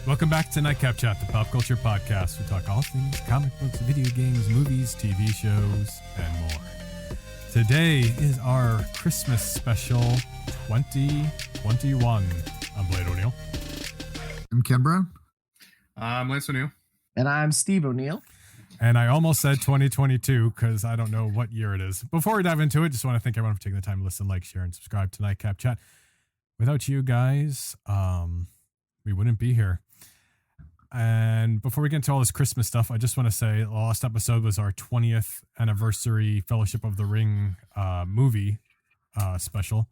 Welcome back to Nightcap Chat, the pop culture podcast. We talk all things comic books, video games, movies, TV shows, and more. Today is our Christmas special 2021. I'm Blade O'Neill. I'm Ken Brown. I'm Lance O'Neill. And I'm Steve O'Neill. And I almost said 2022 because I don't know what year it is. Before we dive into it, just want to thank everyone for taking the time to listen, like, share, and subscribe to Nightcap Chat. Without you guys, we wouldn't be here. And before we get into all this Christmas stuff, I just want to say the last episode was our 20th anniversary Fellowship of the Ring movie special.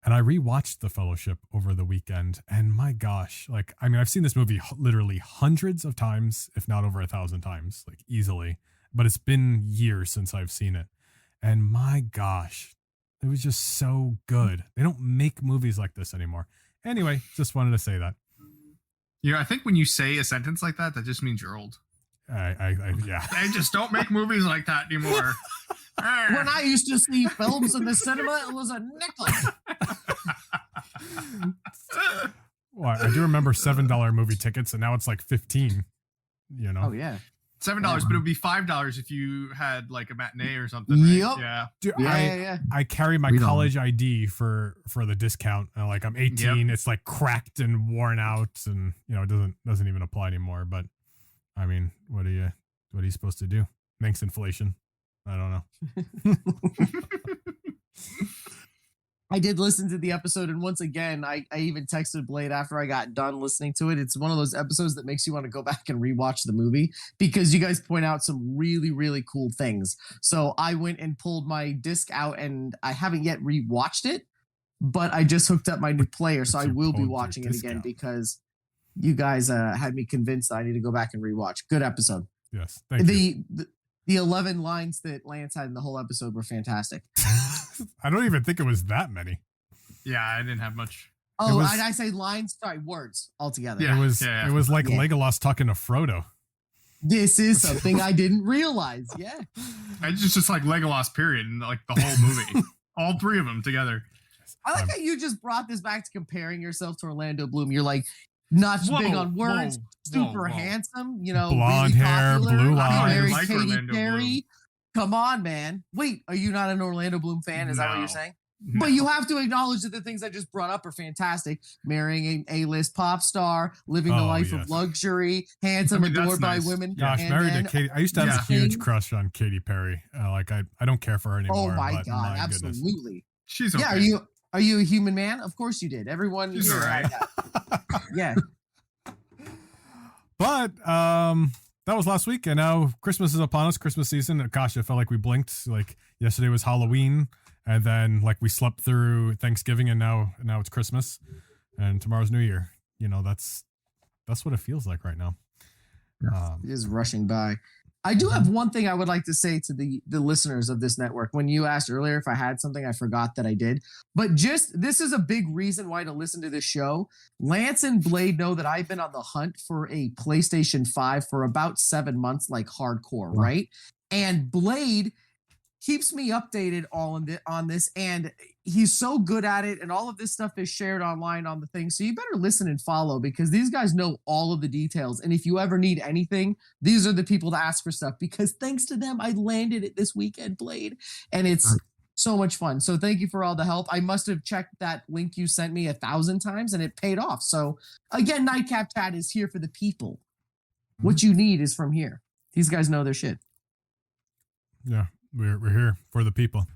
And I rewatched The Fellowship over the weekend. And my gosh, I've seen this movie literally hundreds of times, if not over 1,000 times, easily. But it's been years since I've seen it. And my gosh, it was just so good. They don't make movies like this anymore. Anyway, just wanted to say that. You know, I think when you say a sentence like that, that just means you're old. Yeah. They just don't make movies like that anymore. When I used to see films in the cinema, it was a nickel. Well, I do remember $7 movie tickets, and now it's like $15. You know? Oh yeah, $7, but it would be $5 if you had like a matinee or something. Right? Yep. Yeah. Dude, yeah. I carry my college ID for the discount. I'm 18. Yep. It's like cracked and worn out, and it doesn't even apply anymore. But I mean, what are you supposed to do? Thanks, inflation. I don't know. I did listen to the episode, and once again, I even texted Blade after I got done listening to it. It's one of those episodes that makes you want to go back and rewatch the movie because you guys point out some really, really cool things. So I went and pulled my disc out, and I haven't yet rewatched it, but I just hooked up my new player, so I will be watching it again because you guys had me convinced that I need to go back and rewatch. Good episode. Yes, thank you. The 11 lines that Lance had in the whole episode were fantastic. I don't even think it was that many. Yeah, I didn't have much. Oh, I say lines? Sorry, words altogether. Yeah, it was like Legolas talking to Frodo. This is something I didn't realize. Yeah. It's just like Legolas, period, and like the whole movie. All three of them together. I like how you just brought this back to comparing yourself to Orlando Bloom. You're like, not big on words, super handsome, blonde really hair, popular, blue eyes. married like Katy Orlando Perry. Bloom. Come on, man. Wait, are you not an Orlando Bloom fan? Is that what you're saying? No. But you have to acknowledge that the things I just brought up are fantastic. Marrying a A-list pop star, living the life of luxury, handsome, adored by women. Gosh, married to Katy. I used to have a huge crush on Katy Perry. I don't care for her anymore. Oh my God, my absolutely. Goodness. She's okay. Yeah, are you a human man? Of course you did. Everyone She's here. right. Yeah. But that was last week, and now Christmas is upon us. Christmas season. Gosh, it felt like we blinked. Yesterday was Halloween, and then we slept through Thanksgiving, and now it's Christmas, and tomorrow's New Year. That's what it feels like right now. It is rushing by. I do have one thing I would like to say to the listeners of this network. When you asked earlier if I had something, I forgot that I did. But this is a big reason why to listen to this show. Lance and Blade know that I've been on the hunt for a PlayStation 5 for about 7 months, hardcore, right? And Blade keeps me updated on this, and he's so good at it, and all of this stuff is shared online on the thing. So you better listen and follow because these guys know all of the details. And if you ever need anything, these are the people to ask for stuff because thanks to them, I landed it this weekend, Blade, and it's so much fun. So thank you for all the help. I must have checked that link you sent me 1,000 times and it paid off. So again, Nightcap Chat is here for the people. What you need is from here. These guys know their shit. Yeah. We're here for the people.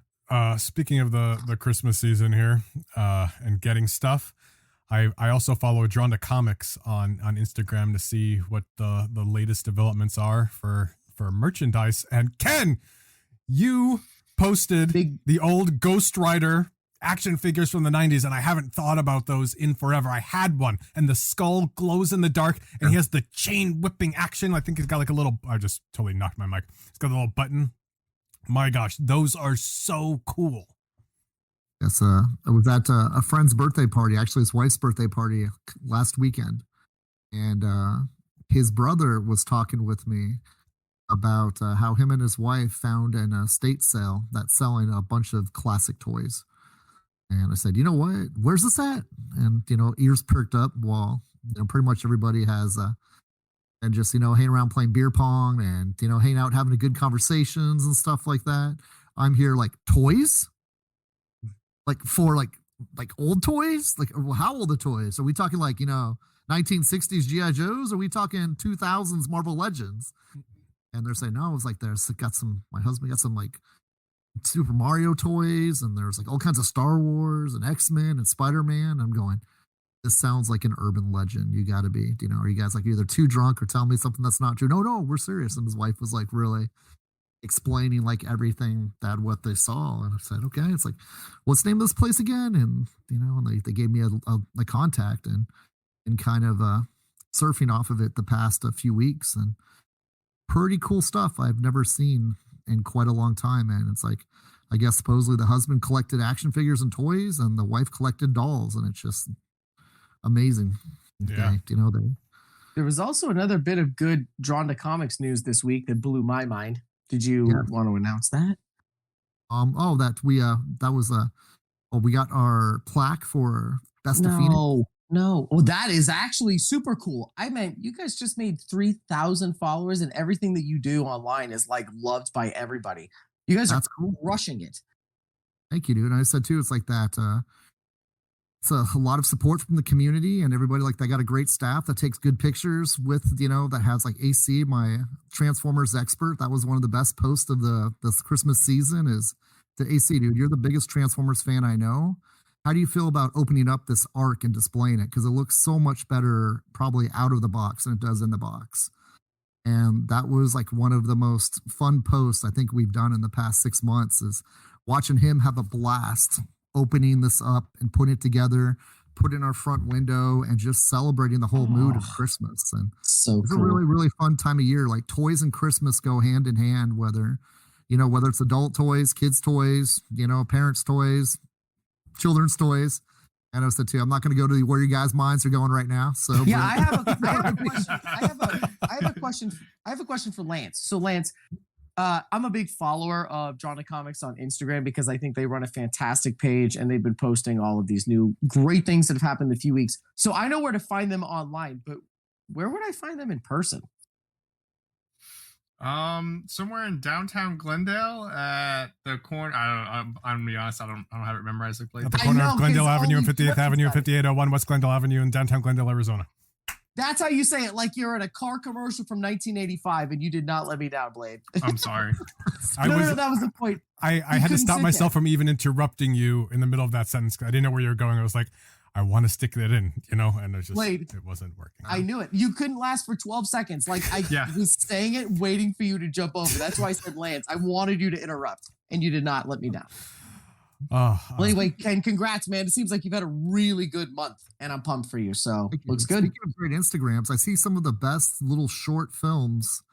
Speaking of the Christmas season here and getting stuff, I also follow Drawn to Comics on Instagram to see what the latest developments are for merchandise. And Ken, you posted the old Ghost Rider action figures from the 90s, and I haven't thought about those in forever. I had one, and the skull glows in the dark, and he has the chain whipping action. I think he's got a little... I just totally knocked my mic. It's got a little button. My gosh, those are so cool. Yes, I was at a friend's birthday party, actually his wife's birthday party last weekend. And his brother was talking with me about how him and his wife found an estate sale that's selling a bunch of classic toys. And I said, you know what? Where's this at? And, ears perked up while pretty much everybody has and just hang around playing beer pong and hang out having a good conversations and stuff like that. I'm here like toys, like for like old toys, like how old are toys? Are we talking like 1960s GI Joes? Or are we talking 2000s Marvel Legends? And they're saying no. It's like my husband got some like Super Mario toys, and there's like all kinds of Star Wars and X-Men and Spider-Man. I'm going, this sounds like an urban legend. You got to be, are you guys like either too drunk or telling me something that's not true? No, we're serious. And his wife was like really explaining like everything that what they saw. And I said, okay. It's like, what's the name of this place again? And, and they gave me a contact and kind of surfing off of it the past few weeks, and pretty cool stuff I've never seen in quite a long time. And it's like, I guess supposedly the husband collected action figures and toys and the wife collected dolls, and it's just amazing. Yeah. There was also another bit of good Drawn to Comics news this week that blew my mind. Did you want to announce that? We got our plaque for Best of Phoenix. No. Well, that is actually super cool. I meant you guys just made 3,000 followers, and everything that you do online is like loved by everybody. You guys are crushing it. Thank you, dude. And I said too, it's like that. It's a lot of support from the community and everybody. Like, they got a great staff that takes good pictures with, that has like AC, my Transformers expert. That was one of the best posts of this Christmas season is to AC, dude. You're the biggest Transformers fan I know. How do you feel about opening up this arc and displaying it? Because it looks so much better probably out of the box than it does in the box. And that was like one of the most fun posts I think we've done in the past 6 months, is watching him have a blast opening this up and putting it together, put it in our front window, and just celebrating the whole mood of Christmas. And so it's a really, really fun time of year. Like, toys and Christmas go hand in hand, whether it's adult toys, kids toys, parents toys, children's toys. And I said too, I'm not going to go to where you guys' minds are going right now. So yeah, I have a question. I have a question for Lance. So Lance, I'm a big follower of Drawn to Comics on Instagram because I think they run a fantastic page and they've been posting all of these new great things that have happened in a few weeks. So I know where to find them online, but where would I find them in person? Somewhere in downtown Glendale at the corner. I'm gonna be honest, I don't have it memorized. At the corner of Glendale Avenue and 58th Avenue and 5801 West Glendale Avenue in downtown Glendale, Arizona. That's how you say it, like you're in a car commercial from 1985, and you did not let me down, Blade. I'm sorry. No, that was the point. I had to stop myself from even interrupting you in the middle of that sentence. I didn't know where you were going. I was like, I want to stick that in, and it wasn't working. I knew it. You couldn't last for 12 seconds. Like, I was saying it, waiting for you to jump over. That's why I said Lance. I wanted you to interrupt, and you did not let me down. Well, anyway, Ken, congrats, man. It seems like you've had a really good month, and I'm pumped for you. So, looks good. Speaking of great Instagrams, I see some of the best little short films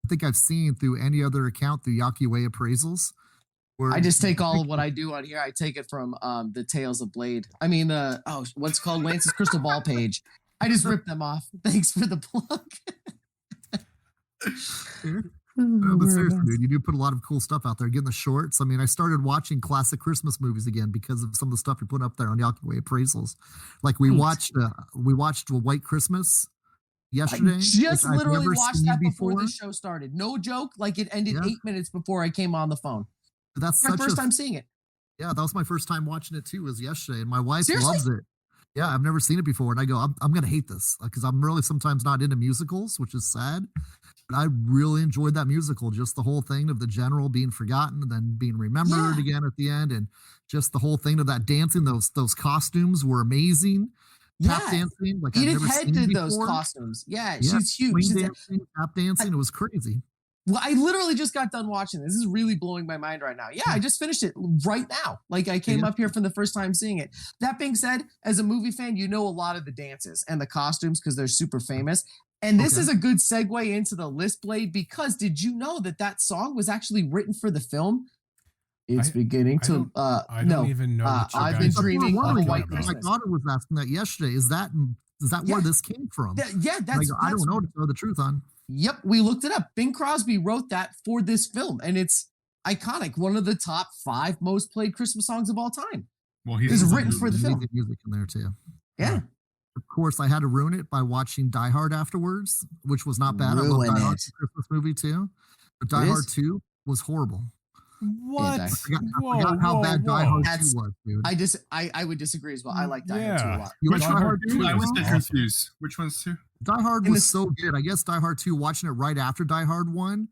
I think I've seen through any other account through Yaki Way Appraisals. I just take all of what I do on here. I take it from the Tales of Blade. I mean, what's called Lance's Crystal Ball page. I just ripped them off. Thanks for the plug. No, but seriously, dude, you do put a lot of cool stuff out there. Getting the shorts. I mean, I started watching classic Christmas movies again because of some of the stuff you put up there on Yaki Way Appraisals. Like we watched White Christmas yesterday. I just literally watched that before the show started. No joke. Like, it ended 8 minutes before I came on the phone. That's my first time seeing it. Yeah, that was my first time watching it too. Was yesterday, and my wife Seriously? loves it. Yeah, I've never seen it before, and I go, I'm gonna hate this because I'm really sometimes not into musicals, which is sad. But I really enjoyed that musical, just the whole thing of the general being forgotten and then being remembered again at the end, and just the whole thing of that dancing. Those costumes were amazing. Tap dancing, like Edith Head did those costumes. Yeah, she's huge. She's dancing, tap dancing. It was crazy. Well, I literally just got done watching this. This is really blowing my mind right now. Yeah, I just finished it right now. Like, I came up here for the first time seeing it. That being said, as a movie fan, you know a lot of the dances and the costumes because they're super famous. And this is a good segue into the list, Blade, because did you know that song was actually written for the film? It's beginning to. I don't even know. I've been dreaming of a White Christmas. My daughter was asking that yesterday. Is that where this came from? Yeah, that's. I don't know to tell the truth on. Yep, we looked it up. Bing Crosby wrote that for this film, and it's iconic. One of the top 5 most played Christmas songs of all time. Well, he's written for the film. Music in there too. Yeah. Of course, I had to ruin it by watching Die Hard afterwards, which was not bad. I love Ruin Die Hard, it. the Christmas movie too. But Die It Hard is? 2 was horrible. What? I I forgot how bad Die Hard 2 That's- was, dude. I would disagree as well. I like Die Hard 2 a lot. You like Which Die one? Hard 2? I was awesome. confused. Which ones two? Die Hard In was the- so good. I guess Die Hard 2, watching it right after Die Hard 1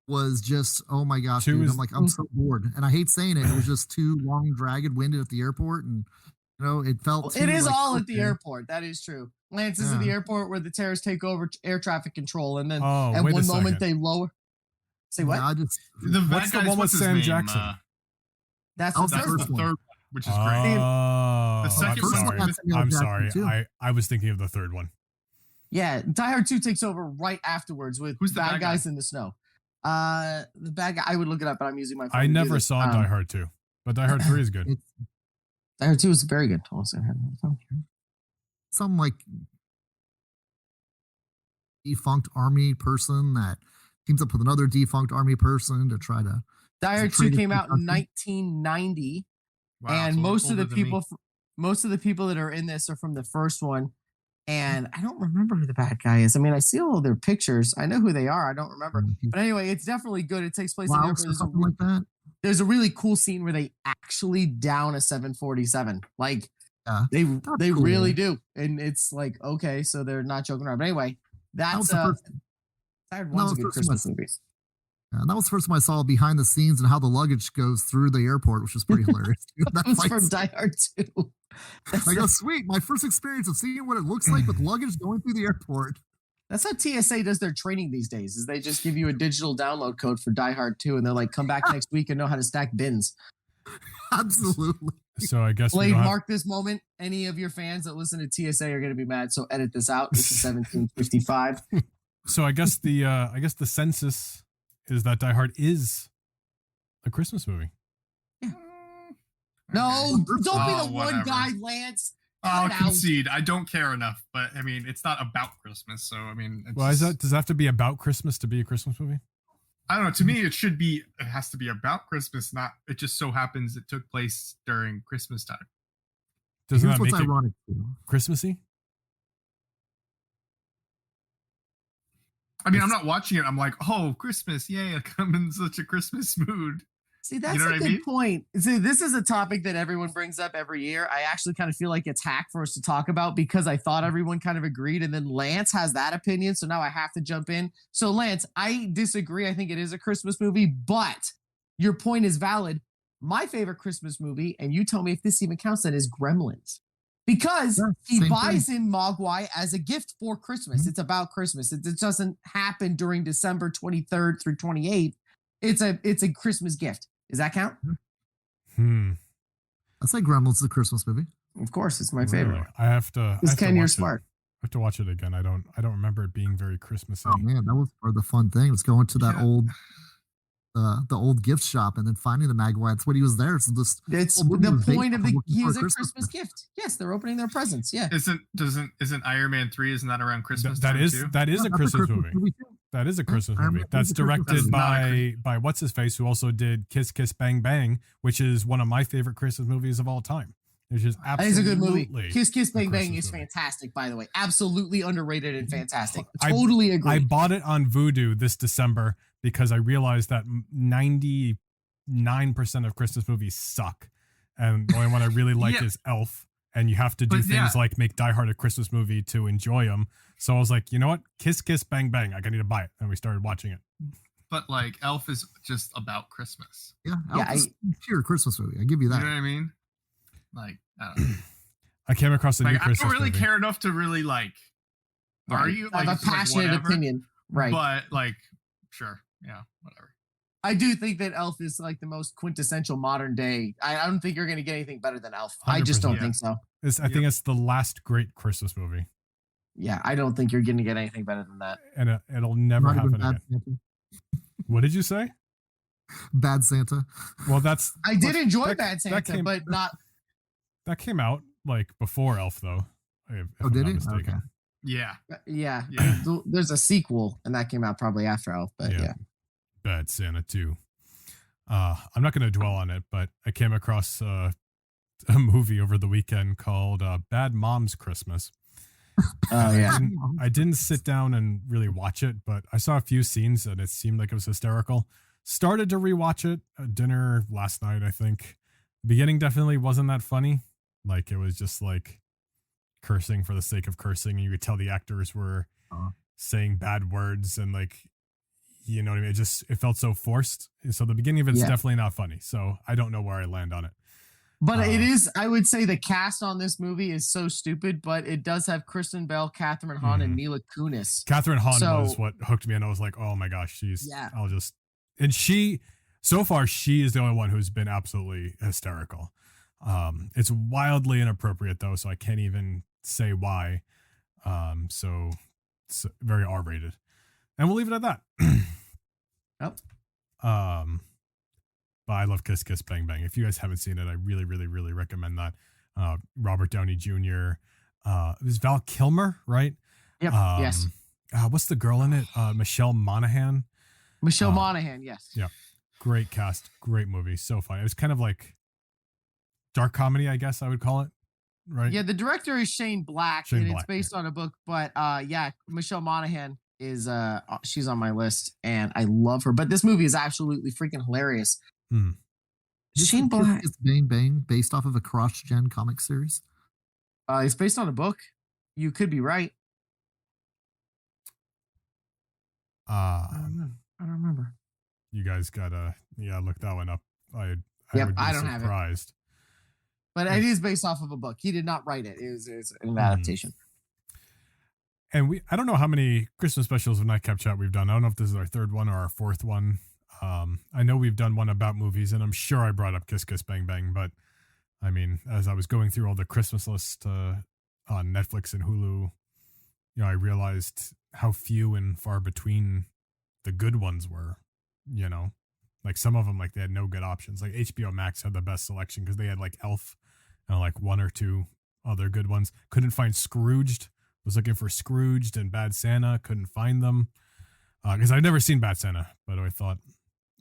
was just, oh my gosh, 2 dude. is- I'm like, I'm so bored. And I hate saying it. It was just too long, dragged, winded at the airport. And, it felt too, It is like, all at the okay. airport. That is true. Lance is at the Yeah. airport where the terrorists take over air traffic control, and then Oh, at wait a one moment second. they lower. Say what? Yeah, I just, The bad What's the guys, one with what's his Sam name? Jackson? That's that was the the That's third the first one. one. third one, which is Oh, great. I'm second one sorry. had Samuel I'm Jackson, sorry. too. I was thinking of the third one. Yeah, Die Hard 2 takes over right afterwards with Who's the bad bad guy? guys in the snow. The bad guy, I would look it up, but I'm using my phone. I to do never this. saw Die Hard 2, but Die Hard 3 is good. It's Die Hard 2 is very good. Hold on a second. some like defunct army person that teams up with another defunct army person to try to. Die Hard 2 Creative came out in country. 1990, Wow, and so most of the older than me. people that are in this are from the first one. And I don't remember who the bad guy is. I mean, I see all their pictures. I know who they are. I don't remember. But anyway, it's definitely good. It takes place in Laos there. or something like that. There's a really cool scene where they actually down a 747. Like Yeah, they cool. really do. And it's like, okay, so they're not joking around. But anyway, That was that's the first. Die Hard that 1's a was good the first Christmas one. movie. Yeah, that was the first time I saw behind the scenes and how the luggage goes through the airport, which was pretty hilarious. That That was fight from scene. Die Hard 2. I go, sweet. My first experience of seeing what it looks like with luggage going through the airport. That's how TSA does their training these days. Is they just give you a digital download code for Die Hard 2, and they're like, come back next week and know how to stack bins. Absolutely. So I guess we Blade, don't have, mark this moment. Any of your fans that listen to TSA are going to be mad, so edit this out. This is 1755. so I guess the census is that Die Hard is a Christmas movie. No, don't be Oh, the one whatever. guy, Lance. I'll Cut it out. concede. I don't care enough, but I mean, it's not about Christmas, so I mean, it's Well, is just- that does that have to be about Christmas to be a Christmas movie? I don't know. To me, it should be. It has to be about Christmas. Not. It just so happens it took place during Christmas time. Doesn't Here's that what's make it ironic too. Christmassy? I mean, I'm not watching it. I'm like, oh, Christmas! Yay! I'm in such a Christmas mood. See, that's know a what I good mean? point. See, this is a topic that everyone brings up every year. I actually kind of feel like it's hack for us to talk about because I thought everyone kind of agreed, and then Lance has that opinion, so now I have to jump in. So, Lance, I disagree. I think it is a Christmas movie, but your point is valid. My favorite Christmas movie, and you tell me if this even counts, that is Gremlins. Because Yeah, he same buys him Mogwai as a gift for Christmas. Mhm. It's about Christmas. It doesn't happen during December 23rd through 28th. It's a Christmas gift. Does that count? Hmm. I say Gremlins is a Christmas movie. Of course, it's my favorite. Really? I have to. Because Ken, you're smart. I have to watch it again. I don't remember it being very Christmassy. Oh man, that was part of the fun thing. Was going to that Yeah. old, the old gift shop and then finding the Magwai. That's what he was there. So this It's whole movie the was based point of on the looking for he was a a Christmas Christmas gift. Yes, they're opening their presents. Yeah. Isn't Iron Man 3? Isn't that around Christmas? That time is too? that is Yeah, a that's Christmas movie. too. That is a Christmas I movie. remember That's it's a Christmas directed movie. That's not by what's his face, who also did Kiss Kiss Bang Bang, which is one of my favorite Christmas movies of all time. It's just That is a absolutely good movie. Kiss Kiss a Bang Bang Christmas is movie. fantastic, by the way. Absolutely underrated and fantastic. I- Totally agree. I bought it on Vudu this December because I realized that 99% of Christmas movies suck, and the only one I really like Yeah. is Elf. And you have to do But things yeah. like make Die Hard a Christmas movie to enjoy them. So I was like, you know what? Kiss Kiss Bang Bang. I need to buy it, and we started watching it. But like, Elf is just about Christmas. Yeah, Yeah, Elf is a pure Christmas movie. I give you You that. know what I mean? Like, I don't know. I came across a new Like, I Christmas don't really movie. care enough to really like argue. I Like, have it's a just, like, passionate whatever. opinion. Right. But like, sure, yeah, whatever. I do think that Elf is like the most quintessential modern day. I don't think you're going to get anything better than Elf. I just don't 100%. think so. I think it's the last great Christmas movie, Yeah, I don't think you're going to get anything better than that. and it'll never Not even happen Bad again. Santa. What did you say? Bad Santa. Well, that's I did enjoy that- Bad that Santa, came- but not. that came out like before Elf, though. If Oh, I'm did not it? mistaken. Okay. Yeah, Yeah, Yeah. There's a sequel, and that came out probably after Elf. But Yeah. yeah. Bad Santa 2. I'm not going to dwell on it, but I came across a movie over the weekend called Bad Mom's Christmas. Oh yeah. I didn't sit down and really watch it, but I saw a few scenes and it seemed like it was hysterical. Started to rewatch it at dinner last night, I think. The beginning definitely wasn't that funny. Like, it was just like cursing for the sake of cursing. And you could tell the actors were saying bad words and like, you know what I mean? It felt so forced. So the beginning of it's definitely not funny. So I don't know where I land on it. But it is, I would say the cast on this movie is so stupid, but it does have Kristen Bell, Catherine Hahn, and Mila Kunis. Catherine Hahn was what hooked me, and I was like, oh my gosh, so far, she is the only one who's been absolutely hysterical. It's wildly inappropriate though, so I can't even say why. So it's very R-rated. And we'll leave it at that. Yep. But I love Kiss Kiss Bang Bang. If you guys haven't seen it, I really, really, really recommend that. Robert Downey Jr. It was Val Kilmer, right? Yep. Yes. What's the girl in it? Michelle Monaghan. Michelle Monaghan, yes. Yeah. Great cast. Great movie. So funny. It was kind of like dark comedy, I guess I would call it. Right? Yeah, the director is Shane Black, it's based on a book. But Michelle Monaghan is she's on my list and I love her. But this movie is absolutely freaking hilarious. Shane Black is Bang Bang based off of a cross-gen comic series. It's based on a book. You could be right. I don't remember. You guys gotta look that one up. I would be I don't surprised. But it is based off of a book. He did not write it. It was an adaptation. And I don't know how many Christmas specials of Nightcap Chat we've done. I don't know if this is our third one or our fourth one. I know we've done one about movies, and I'm sure I brought up Kiss Kiss Bang Bang, but I mean, as I was going through all the Christmas lists on Netflix and Hulu, I realized how few and far between the good ones were, like some of them, like they had no good options. Like HBO Max had the best selection because they had like Elf and like one or two other good ones. Couldn't find Scrooged. Was looking for Scrooged and Bad Santa. Couldn't find them because I'd never seen Bad Santa, but I thought,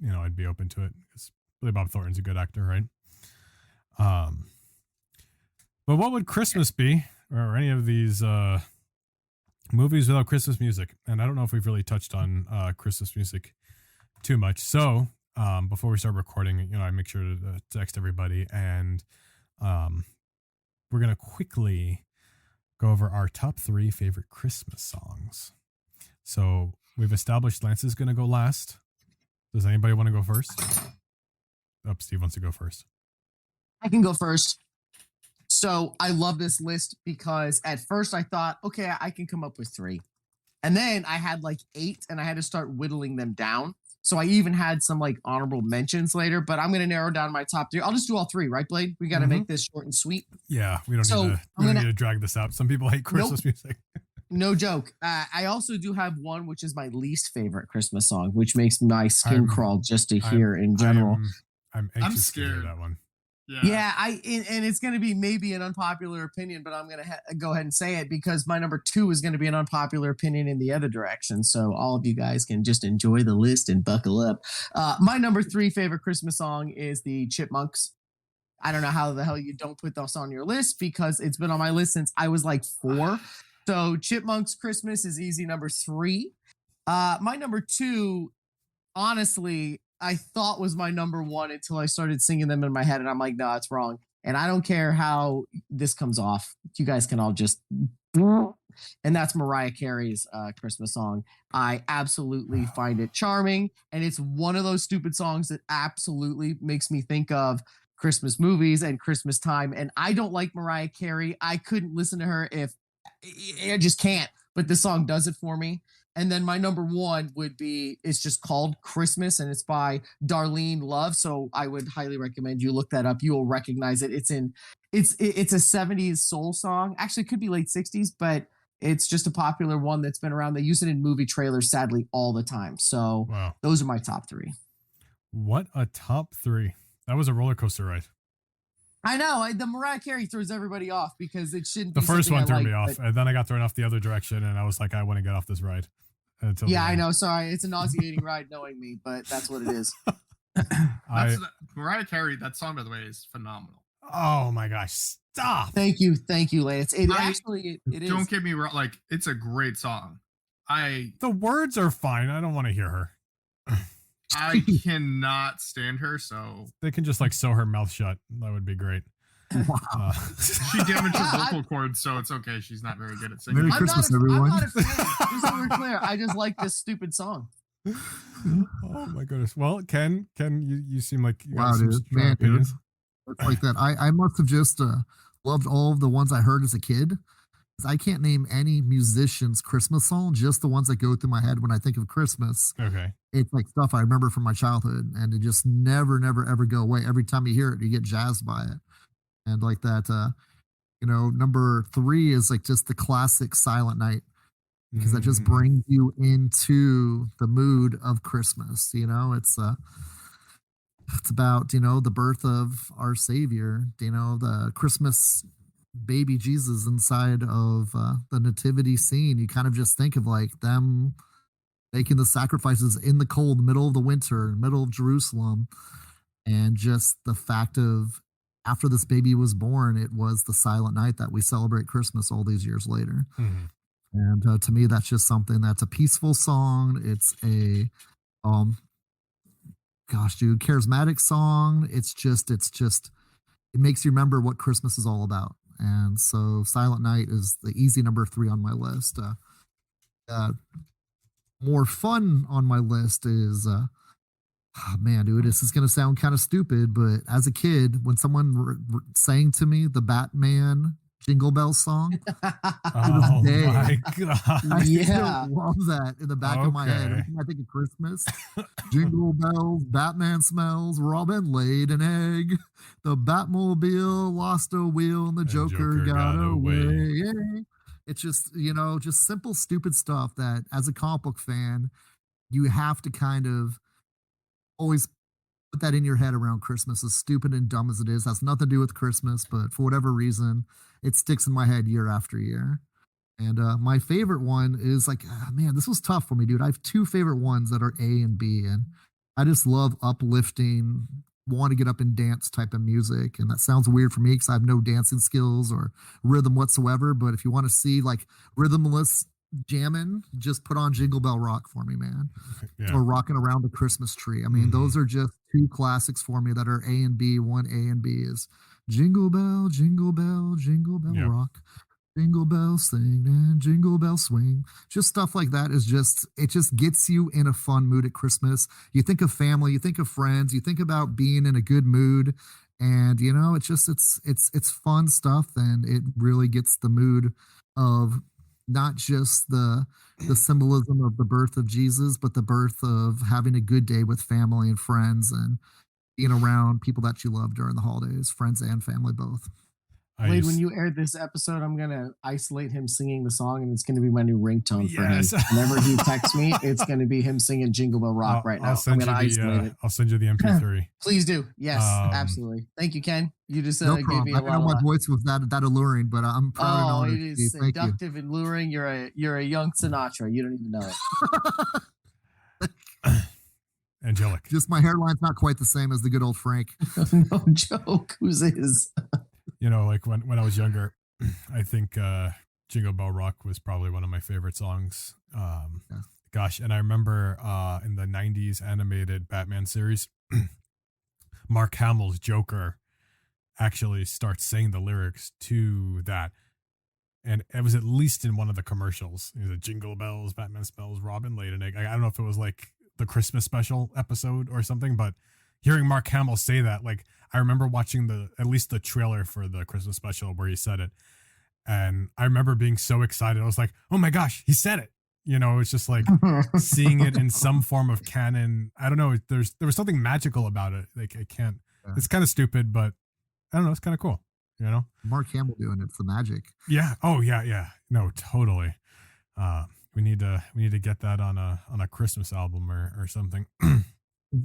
I'd be open to it because Billy Bob Thornton's a good actor, right? But what would Christmas be, or any of these movies without Christmas music? And I don't know if we've really touched on Christmas music too much. So before we start recording, I make sure to text everybody, and we're gonna quickly go over our top 3 favorite Christmas songs. So we've established Lance is gonna go last. Does anybody want to go first? Oh, Steve wants to go first. I can go first. So I love this list because at first I thought, okay, I can come up with 3. And then I had like 8 and I had to start whittling them down. So I even had some like honorable mentions later, but I'm going to narrow down my top 3. I'll just do all 3, right, Blade? We got to make this short and sweet. Yeah, we don't need to drag this out. Some people hate Christmas music. No joke. I also do have one, which is my least favorite Christmas song, which makes my skin crawl just to hear in general. I'm anxious to hear that one. Yeah, and it's going to be maybe an unpopular opinion, but I'm going to go ahead and say it because my number 2 is going to be an unpopular opinion in the other direction. So all of you guys can just enjoy the list and buckle up. My number 3 favorite Christmas song is the Chipmunks. I don't know how the hell you don't put this on your list because it's been on my list since I was like 4. So Chipmunks Christmas is easy number 3. My number 2, honestly, I thought was my number 1 until I started singing them in my head, and I'm like, no, it's wrong. And I don't care how this comes off. You guys can all just, and that's Mariah Carey's Christmas song. I absolutely find it charming, and it's one of those stupid songs that absolutely makes me think of Christmas movies and Christmas time. And I don't like Mariah Carey. I couldn't listen to her if I just can't, but this song does it for me. And then my number 1 would be, it's just called Christmas and it's by Darlene Love. So I would highly recommend you look that up. You will recognize it. It's a 70s soul song. Actually, it could be late 60s, but it's just a popular one that's been around. They use it in movie trailers, sadly, all the time. So Those are my top 3. What a top 3. That was a roller coaster ride. I know. The Mariah Carey throws everybody off because it shouldn't be. The first one threw me off, and then I got thrown off the other direction, and I was like, I want to get off this ride. I know. Sorry. It's a nauseating ride knowing me, but that's what it is. Mariah Carey, that song, by the way, is phenomenal. Oh my gosh, stop. Thank you, Lance. It is. Don't get me wrong. Like, it's a great song. The words are fine. I don't want to hear her. I cannot stand her, so they can just like sew her mouth shut. That would be great. Wow. She damaged her vocal cords, so it's okay. She's not very good at singing. Merry Christmas, everyone. I'm not a fan. Just so we're clear, I just like this stupid song. Oh my goodness. Well, Ken, you seem like you Wow, got some dude, strong man, opinions. It's like that. I must have just loved all of the ones I heard as a kid. I can't name any musician's Christmas song, just the ones that go through my head when I think of Christmas. Okay. It's like stuff I remember from my childhood, and it just never, ever go away. Every time you hear it, you get jazzed by it. And like that, number 3 is like just the classic Silent Night, because that just brings you into the mood of Christmas. It's about, the birth of our Savior, the Christmas baby Jesus inside of the nativity scene. You kind of just think of like them making the sacrifices in the cold, middle of the winter, middle of Jerusalem. And just the fact of after this baby was born, it was the Silent Night that we celebrate Christmas all these years later. Mm-hmm. And to me, that's just something that's a peaceful song. It's a, charismatic song. It makes you remember what Christmas is all about. And so Silent Night is the easy number 3 on my list. More fun on my list is, this is going to sound kind of stupid, but as a kid, when someone sang to me the Batman Jingle Bell song, oh my God. I still love that in the back of my head. Every time I think of Christmas, Jingle bells, Batman smells, Robin laid an egg, the Batmobile lost a wheel, and the Joker got away. It's just, just simple, stupid stuff that as a comic book fan, you have to kind of always put that in your head around Christmas. As stupid and dumb as it is, has nothing to do with Christmas, but for whatever reason, it sticks in my head year after year. And my favorite one is like, this was tough for me, dude. I have 2 favorite ones that are A and B, and I just love uplifting, want to get up and dance type of music. And that sounds weird for me because I have no dancing skills or rhythm whatsoever. But if you want to see like rhythmless jamming, just put on Jingle Bell Rock for me, man. Yeah. Or Rocking Around the Christmas Tree. I mean, those are just 2 classics for me that are A and B. One A and B is Jingle Bell, Jingle Bell, Jingle Bell Rock, Jingle Bell Sing and Jingle Bell Swing. Just stuff like that it just gets you in a fun mood at Christmas. You think of family, you think of friends, you think about being in a good mood. And it's fun stuff, and it really gets the mood of not just the symbolism of the birth of Jesus, but the birth of having a good day with family and friends and being around people that you love during the holidays, friends and family both. Wade, when you air this episode, I'm going to isolate him singing the song, and it's going to be my new ringtone for him. Whenever he texts me, it's going to be him singing Jingle Bell Rock right now. I'm going to isolate it. I'll send you the MP3. Please do. Yes, absolutely. Thank you, Ken. You just no gave me a lot. I know my voice was that alluring, but I'm proud and honored. It is seductive and luring. You're a young Sinatra. You don't even know it. Angelic. Just my hairline's not quite the same as the good old Frank. No joke. Who's his? Like when I was younger, I think Jingle Bell Rock was probably one of my favorite songs. Gosh, and I remember in the 90s animated Batman series, Mark Hamill's Joker actually starts saying the lyrics to that. And it was at least in one of the commercials. Jingle bells, Batman smells, Robin laid an egg. I don't know if it was like the Christmas special episode or something, but hearing Mark Hamill say that, like, I remember watching at least the trailer for the Christmas special where he said it. And I remember being so excited. I was like, oh my gosh, he said it. It's just like seeing it in some form of canon. I don't know. There was something magical about it. Like, it's kind of stupid, but I don't know. It's kind of cool. Mark Hamill doing it's the magic. Yeah. Oh yeah. No, totally. We need to get that on a Christmas album or something.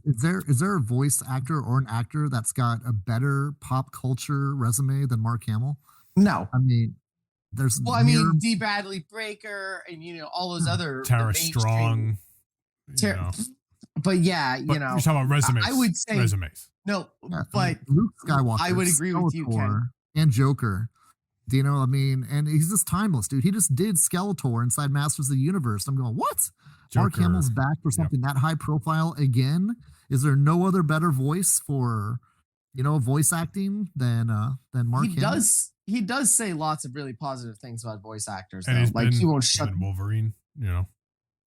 Is there a voice actor or an actor that's got a better pop culture resume than Mark Hamill? No. I mean, there's D. Bradley Baker and all those other Tara Strong. but yeah, But you know, you're talking about resumes. I would say resumes. no, Yeah, but Luke Skywalker, I would agree with you, Ken. Skeletor, and Joker. Do you know what I mean? And he's just timeless, dude. He just did Skeletor inside Masters of the Universe. I'm going, what? Mark Joker, Hamill's back for something that high profile again? Is there no other better voice for, voice acting than Mark Hamill? He does say lots of really positive things about voice actors, And though. He won't shut. Wolverine,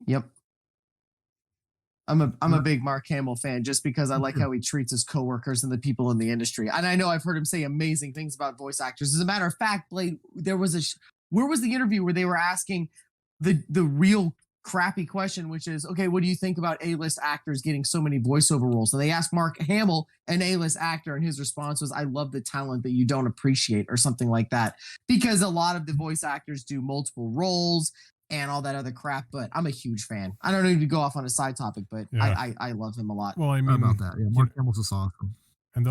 Yep. I'm a big Mark Hamill fan just because I like how he treats his coworkers and the people in the industry. And I know I've heard him say amazing things about voice actors. As a matter of fact, Blade, there was where was the interview where they were asking the real crappy question, which is, okay, what do you think about A-list actors getting so many voiceover roles? And they asked Mark Hamill, an A-list actor, and his response was, I love the talent that you don't appreciate, or something like that. Because a lot of the voice actors do multiple roles and all that other crap, but I'm a huge fan. I don't need to go off on a side topic, but I love him a lot. Well, I mean, about that. Yeah, Mark Hamill's just awesome. And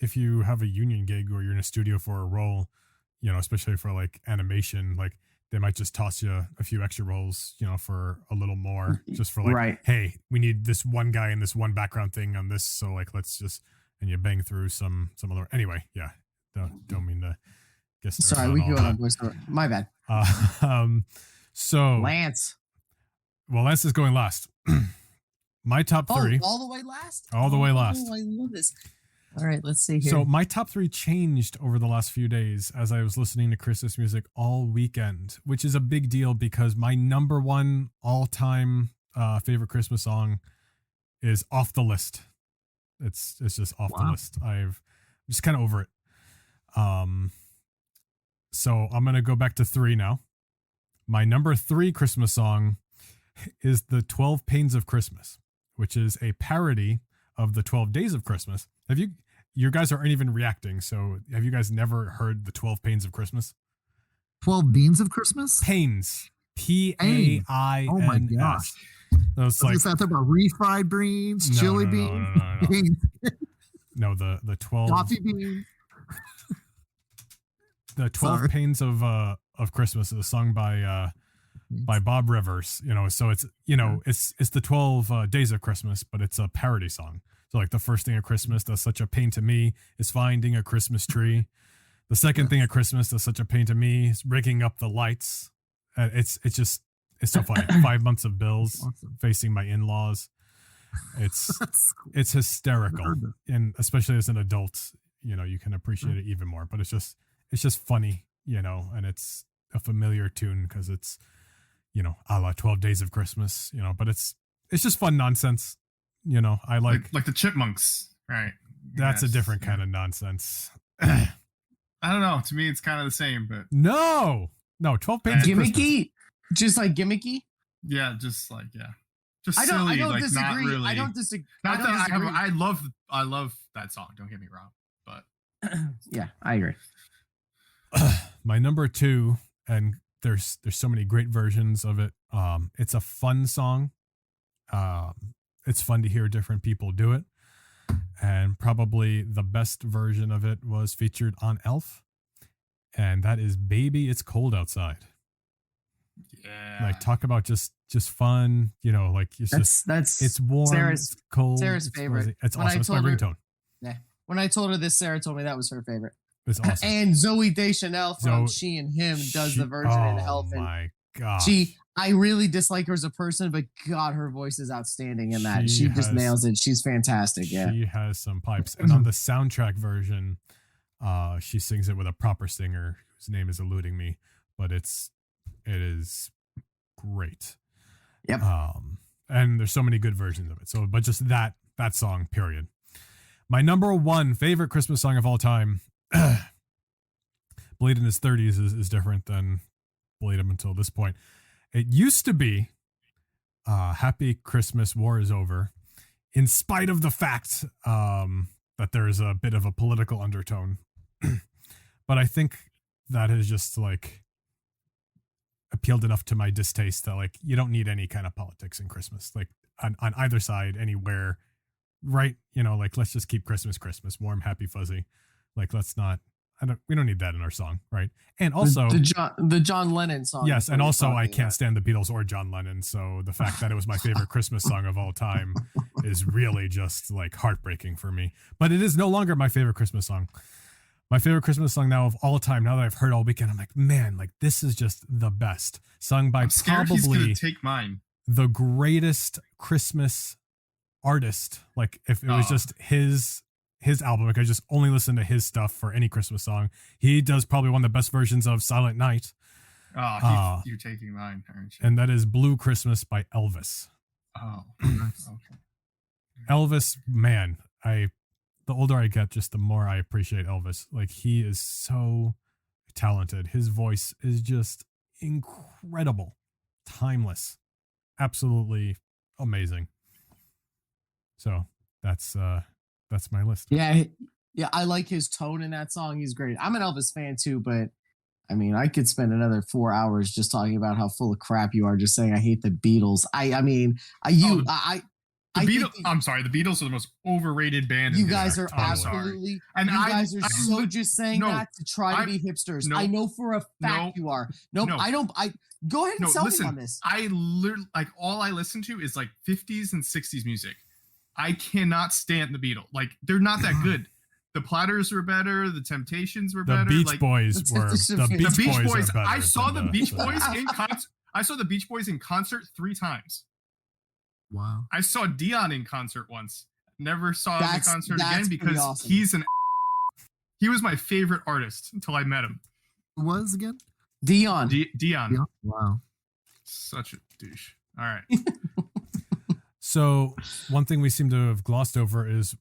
if you have a union gig or you're in a studio for a role, especially for like animation, like they might just toss you a few extra roles, for a little more, just for like, right. Hey, we need this one guy in this one background thing on this, so like let's just, and you bang through some other. Anyway, yeah, don't mean to get started. Sorry, we go on voiceover. My bad. So Lance is going last. My top three. All the way last? All the way last. Oh, I love this. All right, let's see here. So my top three changed over the last few days as I was listening to Christmas music all weekend, which is a big deal because my number one all-time favorite Christmas song is off the list. It's just off the list. I'm just kind of over it. So I'm gonna go back to three now. My number three Christmas song is the 12 Pains of Christmas, which is a parody of the 12 Days of Christmas. You guys aren't even reacting, so have you guys never heard the 12 Pains of Christmas? 12 Beans of Christmas? Pains. Pains. Oh my gosh. It's like, is that about refried beans, chili beans? No, the 12 coffee beans. The 12 Pains of Christmas is a song by Bob Rivers, so it's it's the 12 days of Christmas, but it's a parody song. So like the first thing of Christmas that's such a pain to me is finding a Christmas tree. The second thing of Christmas that's such a pain to me is rigging up the lights. It's so funny. 5 months of bills, facing my in-laws. It's hysterical, and especially as an adult, you can appreciate it even more. But it's just funny, and it's a familiar tune because it's a la 12 Days of Christmas, but it's just fun nonsense. I like the Chipmunks, right? That's a different kind of nonsense. I don't know. To me, it's kind of the same, but no, 12 Pains of gimmicky, Christmas. Just like gimmicky. Yeah, just I silly. don't Like disagree. not really. I don't disagree. Not that I love that song. Don't get me wrong, but yeah, I agree. My number two, and there's so many great versions of it. It's a fun song. It's fun to hear different people do it. And probably the best version of it was featured on Elf. And that is Baby, It's Cold Outside. Yeah. Like talk about just fun, like it's warm, it's cold. Sarah's it's favorite. Fuzzy. It's awesome. It's my ringtone. Yeah. When I told her this, Sarah told me that was her favorite. It's awesome. And Zoe Deschanel from She and Him does the version in Elf. Oh my god. I really dislike her as a person, but God, her voice is outstanding in that. She just nails it. She's fantastic. Yeah. She has some pipes. And on the soundtrack version, she sings it with a proper singer whose name is eluding me, but it is great. Yep. And there's so many good versions of it. So, but just that song, period. My number one favorite Christmas song of all time, Blade in his 30s is different than Blade up until this point. It used to be Happy Christmas, War is Over, in spite of the fact that there is a bit of a political undertone. But I think that has just like appealed enough to my distaste that like you don't need any kind of politics in Christmas, like on either side, anywhere, right? Like let's just keep Christmas, warm, happy, fuzzy. Like let's not we don't need that in our song, right? And also the John Lennon song. Yes, and also I can't stand the Beatles or John Lennon, so the fact that it was my favorite Christmas song of all time is really just like heartbreaking for me. But it is no longer my favorite Christmas song. My favorite Christmas song now of all time, now that I've heard all weekend, I'm like, man, like this is just the best. Sung by probably he's gonna take mine. The greatest Christmas artist. Like if it was just his album, like I just only listen to his stuff for any Christmas song. He does probably one of the best versions of Silent Night. You're taking mine, aren't you? And that is Blue Christmas by Elvis. Oh, nice. Okay. Elvis, man, the older I get, just the more I appreciate Elvis. Like he is so talented. His voice is just incredible, timeless, absolutely amazing. So that's my list. Yeah, I like his tone in that song. He's great. I'm an Elvis fan too, but I mean, I could spend another 4 hours just talking about how full of crap you are. Just saying, I hate the Beatles. I'm sorry. The Beatles are the most overrated band. You guys are absolutely. And you guys are so just saying that to try to be hipsters. I know for a fact you are. I don't. Go ahead and sell me on this. I literally all I listen to is like 50s and 60s music. I cannot stand the Beatles. Like they're not that good. The Platters were better. The Temptations were better. The Beach Boys were. The Beach Boys. I saw the Beach Boys in concert. I saw the Beach Boys in concert 3 times. Wow. I saw Dion in concert once. Never saw him in concert again because awesome. He was my favorite artist until I met him. Who was again? Dion. Dion. Wow. Such a douche. All right. So one thing we seem to have glossed over is,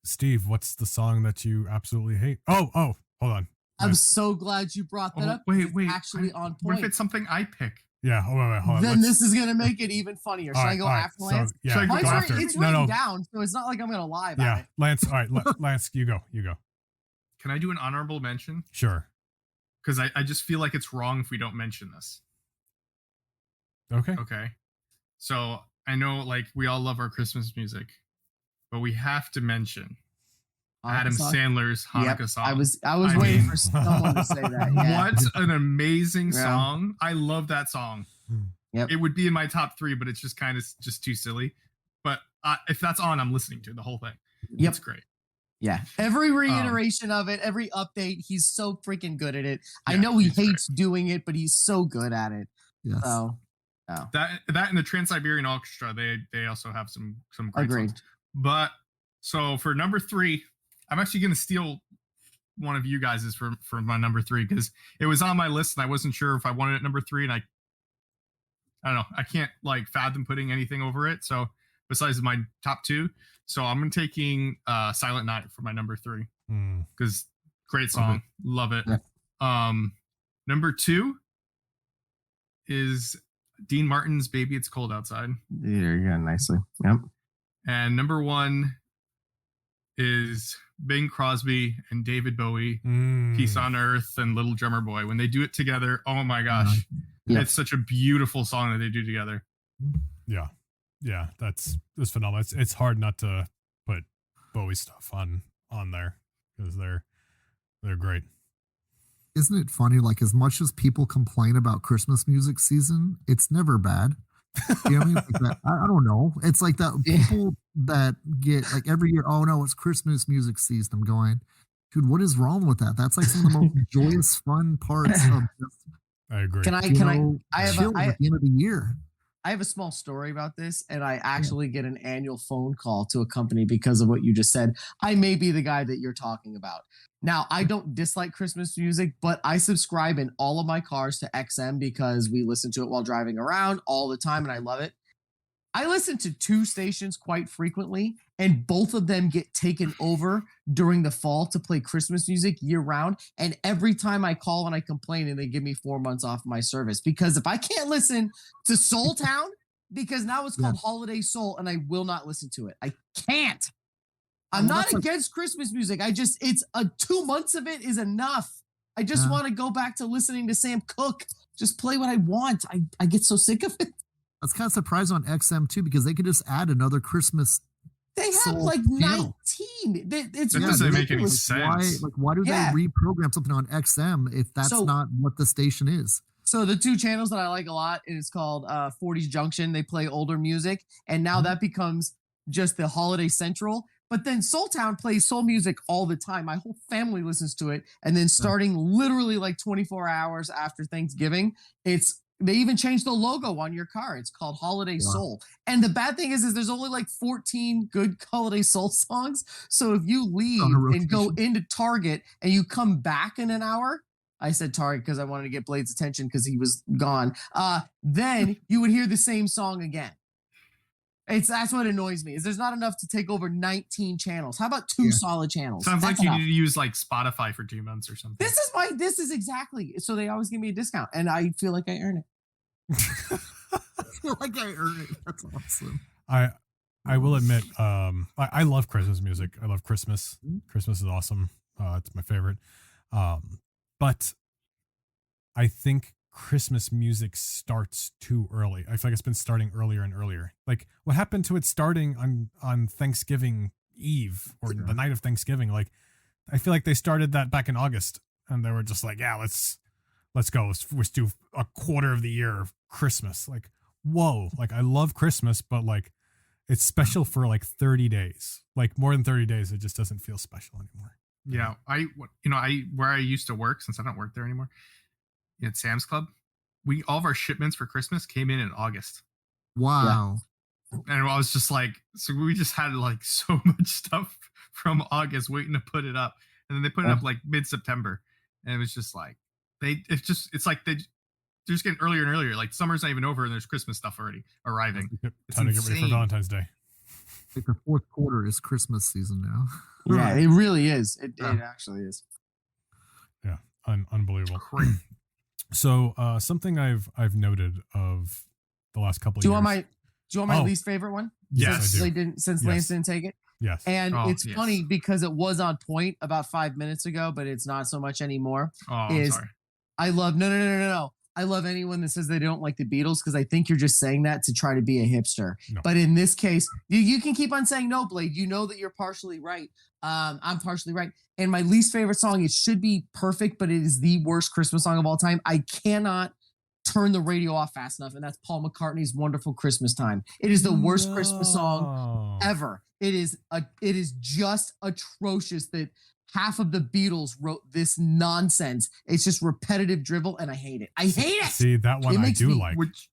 Steve, what's the song that you absolutely hate? Oh, hold on. I'm so glad you brought that up. Wait. Actually on point. What if it's something I pick? Yeah, hold on. Then this is going to make it even funnier. Should I go after Lance? So, yeah, go after. It's written down, so it's not like I'm going to lie about it. Lance, all right, Lance, you go. Can I do an honorable mention? Sure. Because I just feel like it's wrong if we don't mention this. Okay. So I know like we all love our Christmas music, but we have to mention Adam Sandler's Hanukkah song. I was waiting for someone to say that. Yeah. What an amazing song. I love that song. Yep. It would be in my top 3, but it's just kind of just too silly. But if that's on, I'm listening to the whole thing. Yep. It's great. Yeah. Every reiteration of it, every update, he's so freaking good at it. Yeah, I know he hates doing it, but he's so good at it. Yes. So, that and the Trans-Siberian Orchestra, they also have some great songs. But so for number 3, I'm actually going to steal one of you guys's for my number 3 because it was on my list and I wasn't sure if I wanted it number 3, and I don't know. I can't like fathom putting anything over it. So besides my top 2, so I'm taking Silent Night for my number 3 because great song, love it. Yeah. Number 2 is Dean Martin's "Baby It's Cold Outside." There you go, nicely. Yep. And number 1 is Bing Crosby and David Bowie, "Peace on Earth" and "Little Drummer Boy." When they do it together, oh my gosh, it's such a beautiful song that they do together. Yeah, that's phenomenal. It's hard not to put Bowie stuff on there because they're great. Isn't it funny? Like as much as people complain about Christmas music season, it's never bad. You know what I mean? Like that, I don't know. It's like that people that get like every year, oh no, it's Christmas music season. I'm going, dude, what is wrong with that? That's like some of the most joyous, fun parts of just, I agree. I have at the end of the year. I have a small story about this, and I actually get an annual phone call to a company because of what you just said. I may be the guy that you're talking about. Now, I don't dislike Christmas music, but I subscribe in all of my cars to XM because we listen to it while driving around all the time, and I love it. I listen to 2 stations quite frequently, and both of them get taken over during the fall to play Christmas music year round. And every time I call and I complain, and they give me 4 months off my service, because if I can't listen to Soul Town, because now it's called Holiday Soul, and I will not listen to it. I can't. I'm not against Christmas music. It's 2 months of it is enough. I just want to go back to listening to Sam Cooke. Just play what I want. I get so sick of it. That's kind of surprising on XM too, because they could just add another Christmas. They have like 19 mean? It's That doesn't make any ridiculous. sense. Why do they reprogram something on XM if that's not what the station is? So the two channels that I like a lot is called 40s Junction. They play older music, and now that becomes just the Holiday Central. But then Soul Town plays soul music all the time. My whole family listens to it. And then starting literally like 24 hours after Thanksgiving, they even changed the logo on your car. It's called Holiday Soul. And the bad thing is there's only like 14 good Holiday Soul songs. So if you leave and go into Target and you come back in an hour, I said Target because I wanted to get Blade's attention because he was gone. Then you would hear the same song again. That's what annoys me is there's not enough to take over 19 channels. How about two solid channels? Sounds like you need to use like Spotify for 2 months or something. This is exactly. So they always give me a discount and I feel like I earn it. I feel like I earn it. That's awesome. I will admit, I love Christmas music. I love Christmas. Christmas is awesome. It's my favorite. But I think Christmas music starts too early. I feel like it's been starting earlier and earlier. Like what happened to it starting on Thanksgiving Eve or the night of Thanksgiving? Like I feel like they started that back in August and they were just like, yeah, let's go. Let's do a quarter of the year of Christmas. Like, whoa. Like I love Christmas, but like it's special for like 30 days. Like more than 30 days, it just doesn't feel special anymore. Yeah. Where I used to work, since I don't work there anymore, at Sam's Club, all of our shipments for Christmas came in August. Wow. Yeah. And I was just like, so we just had like so much stuff from August waiting to put it up. And then they put it up like mid-September. And it was just like, it's like they're just getting earlier and earlier. Like summer's not even over and there's Christmas stuff already arriving. It's time to get ready for Valentine's Day. Like the fourth quarter is Christmas season now. Yeah, it really is. It actually is. Yeah, unbelievable. So something I've noted of the last couple of years. Do you want my least favorite one? Yes, I do. Lance didn't take it. Yes. And it's funny because it was on point about 5 minutes ago, but it's not so much anymore. Oh, I'm sorry. I love no. I love anyone that says they don't like the Beatles because I think you're just saying that to try to be a hipster. No. But in this case, you can keep on saying no, Blade. You know that you're partially right. I'm partially right. And my least favorite song, it should be perfect, but it is the worst Christmas song of all time. I cannot turn the radio off fast enough, and that's Paul McCartney's Wonderful Christmas Time. It is the worst Christmas song ever. It is just atrocious that half of the Beatles wrote this nonsense. It's just repetitive drivel, and I hate it. I hate it. See, that one I do like. Which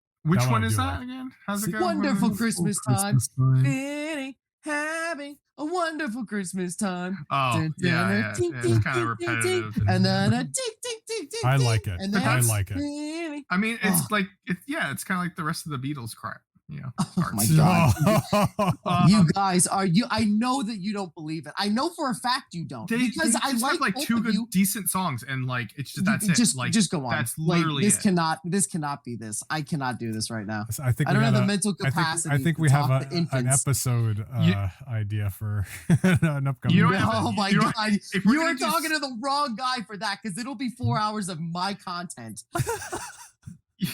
one is that again? How's it go? Wonderful Christmas Time. Benny, having a wonderful Christmas time. Oh, yeah. It's kind of repetitive. And then a tick, tick, tick, tick. I like it. I like it. I mean, it's like, it's kind of like the rest of the Beatles crap. Yeah. Oh my God. You guys I know that you don't believe it. I know for a fact you don't. Because I like two good decent songs and like it's just that's it. Just go on. That's literally this cannot be this. I cannot do this right now. I think I don't have the mental capacity. I think we have an episode idea for an upcoming. Oh my God. You are talking to the wrong guy for that because it'll be 4 hours of my content. Do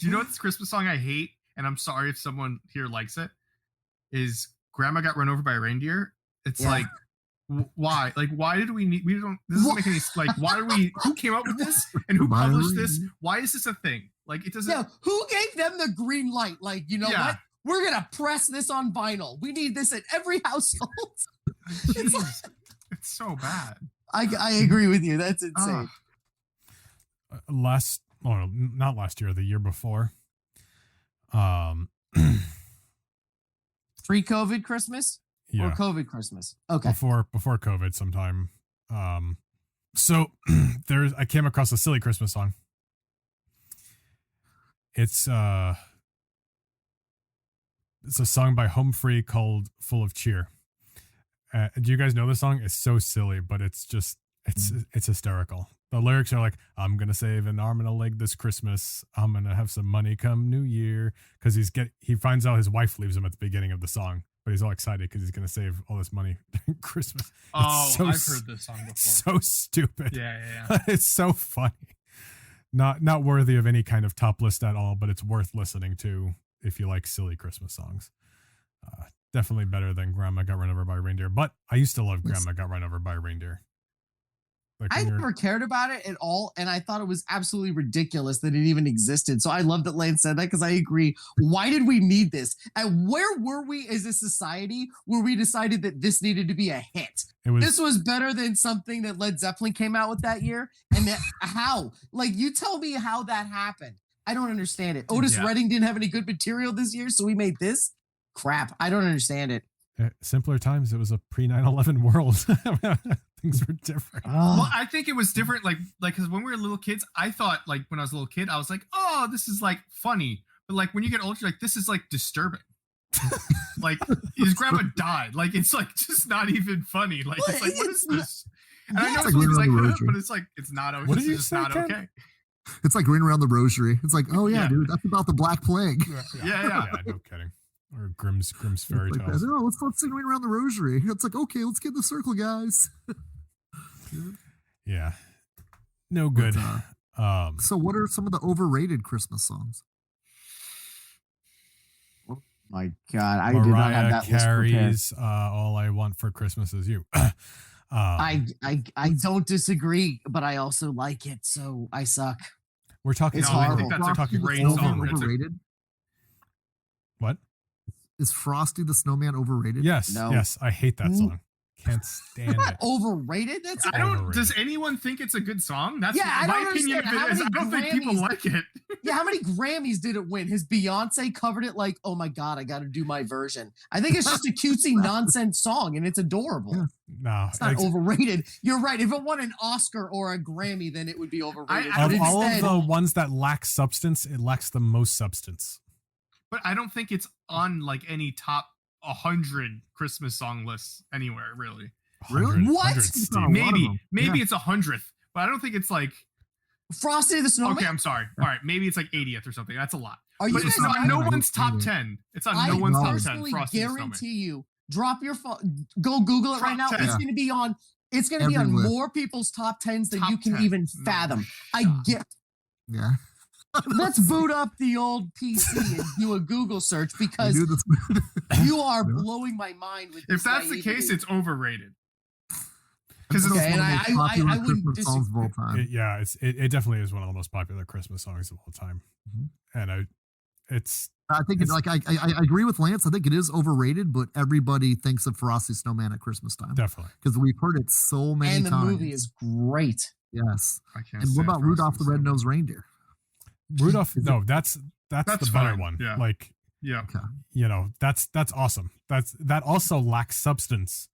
you know what this Christmas song I hate? And I'm sorry if someone here likes it, is Grandma Got Run Over by a Reindeer. It's like, why? Like, why did this doesn't make any, like, who came up with this and who published this? Why is this a thing? Like, it doesn't. Yeah, who gave them the green light? Like, you know what? We're going to press this on vinyl. We need this at every household. It's so bad. I agree with you. That's insane. Not last year, the year before. Pre-COVID Christmas or COVID Christmas? Okay. Before COVID sometime. So I came across a silly Christmas song. It's a song by Home Free called Full of Cheer. Do you guys know this song? It's so silly, but it's hysterical. The lyrics are like, I'm going to save an arm and a leg this Christmas. I'm going to have some money come New Year. Because he finds out his wife leaves him at the beginning of the song. But he's all excited because he's going to save all this money during Christmas. I've heard this song before. So stupid. Yeah. It's so funny. Not worthy of any kind of top list at all, but it's worth listening to if you like silly Christmas songs. definitely better than Grandma Got Run Over by a Reindeer. But I used to love Grandma Got Run Over by a Reindeer. Like I never cared about it at all, and I thought it was absolutely ridiculous that it even existed. So I love that Lane said that because I agree. Why did we need this? And where were we as a society where we decided that this needed to be a hit? This was better than something that Led Zeppelin came out with that year. And that, how? Like, you tell me how that happened. I don't understand it. Otis Redding didn't have any good material this year, so we made this crap. I don't understand it. Simpler times. It was a pre 9/11 world. Things were different. Well, I think it was different. Like, because when we were little kids, I thought, like, when I was a little kid, I was like, oh, this is like funny. But like when you get older, you're like, this is like disturbing. Like his grandma died. Like it's like just not even funny. Like it's like, what is this? And I know it's like, but it's like it's not okay. What did you just say, not Ken? okay. It's like Green Around the Rosary. It's like, oh yeah, dude, that's about the Black Plague. Yeah, no kidding. Or Grimm's fairy like tales. No, let's sing Green Around the Rosary. It's like, okay, let's get in the circle, guys. Yeah. No good. So what are some of the overrated Christmas songs? Oh my God, I Mariah did not have that Carey's All I Want for Christmas Is You. I don't disagree, but I also like it, so I suck. We're talking. It's I think that's a great song. Overrated. What? Is Frosty the Snowman overrated? Yes. No. Yes. I hate that song. Can't stand it. Overrated? That's I don't. overrated. Does anyone think it's a good song? That's I my don't opinion. Of it is, I don't think people like it. Yeah, how many Grammys did it win? His Beyonce covered it like, oh my God, I got to do my version. I think it's just a cutesy nonsense song, and it's adorable. Yeah. No, it's not overrated. You're right. If it won an Oscar or a Grammy, then it would be overrated. Of all of the ones that lack substance, it lacks the most substance. But I don't think it's on like any top 100 Christmas song lists anywhere, really. Really? What? Maybe it's 100th, but I don't think it's like Frosty the Snowman. Okay, I'm sorry. All right, maybe it's like 80th or something. That's a lot. But it's on no one's top 10. It's on no one's top 10. I Frosty guarantee you. Drop your phone. Go Google it right now. 10. It's going to be on. It's going to be on more people's top 10s than you can even fathom. I get. Yeah. Let's boot up the old PC and do a Google search because you are blowing my mind with this. If that's the case, it's overrated. Because it's one of the most popular I wouldn't Christmas songs of all time. It definitely is one of the most popular Christmas songs of all time. Mm-hmm. And I think it's like I agree with Lance. I think it is overrated, but everybody thinks of Frosty Snowman at Christmas time. Definitely. Because we've heard it so many times. And the movie is great. Yes. And what about Rudolph the Red-Nosed Reindeer? Rudolph, no, that's the better one. Yeah. Like, okay. You know, that's awesome. That also lacks substance,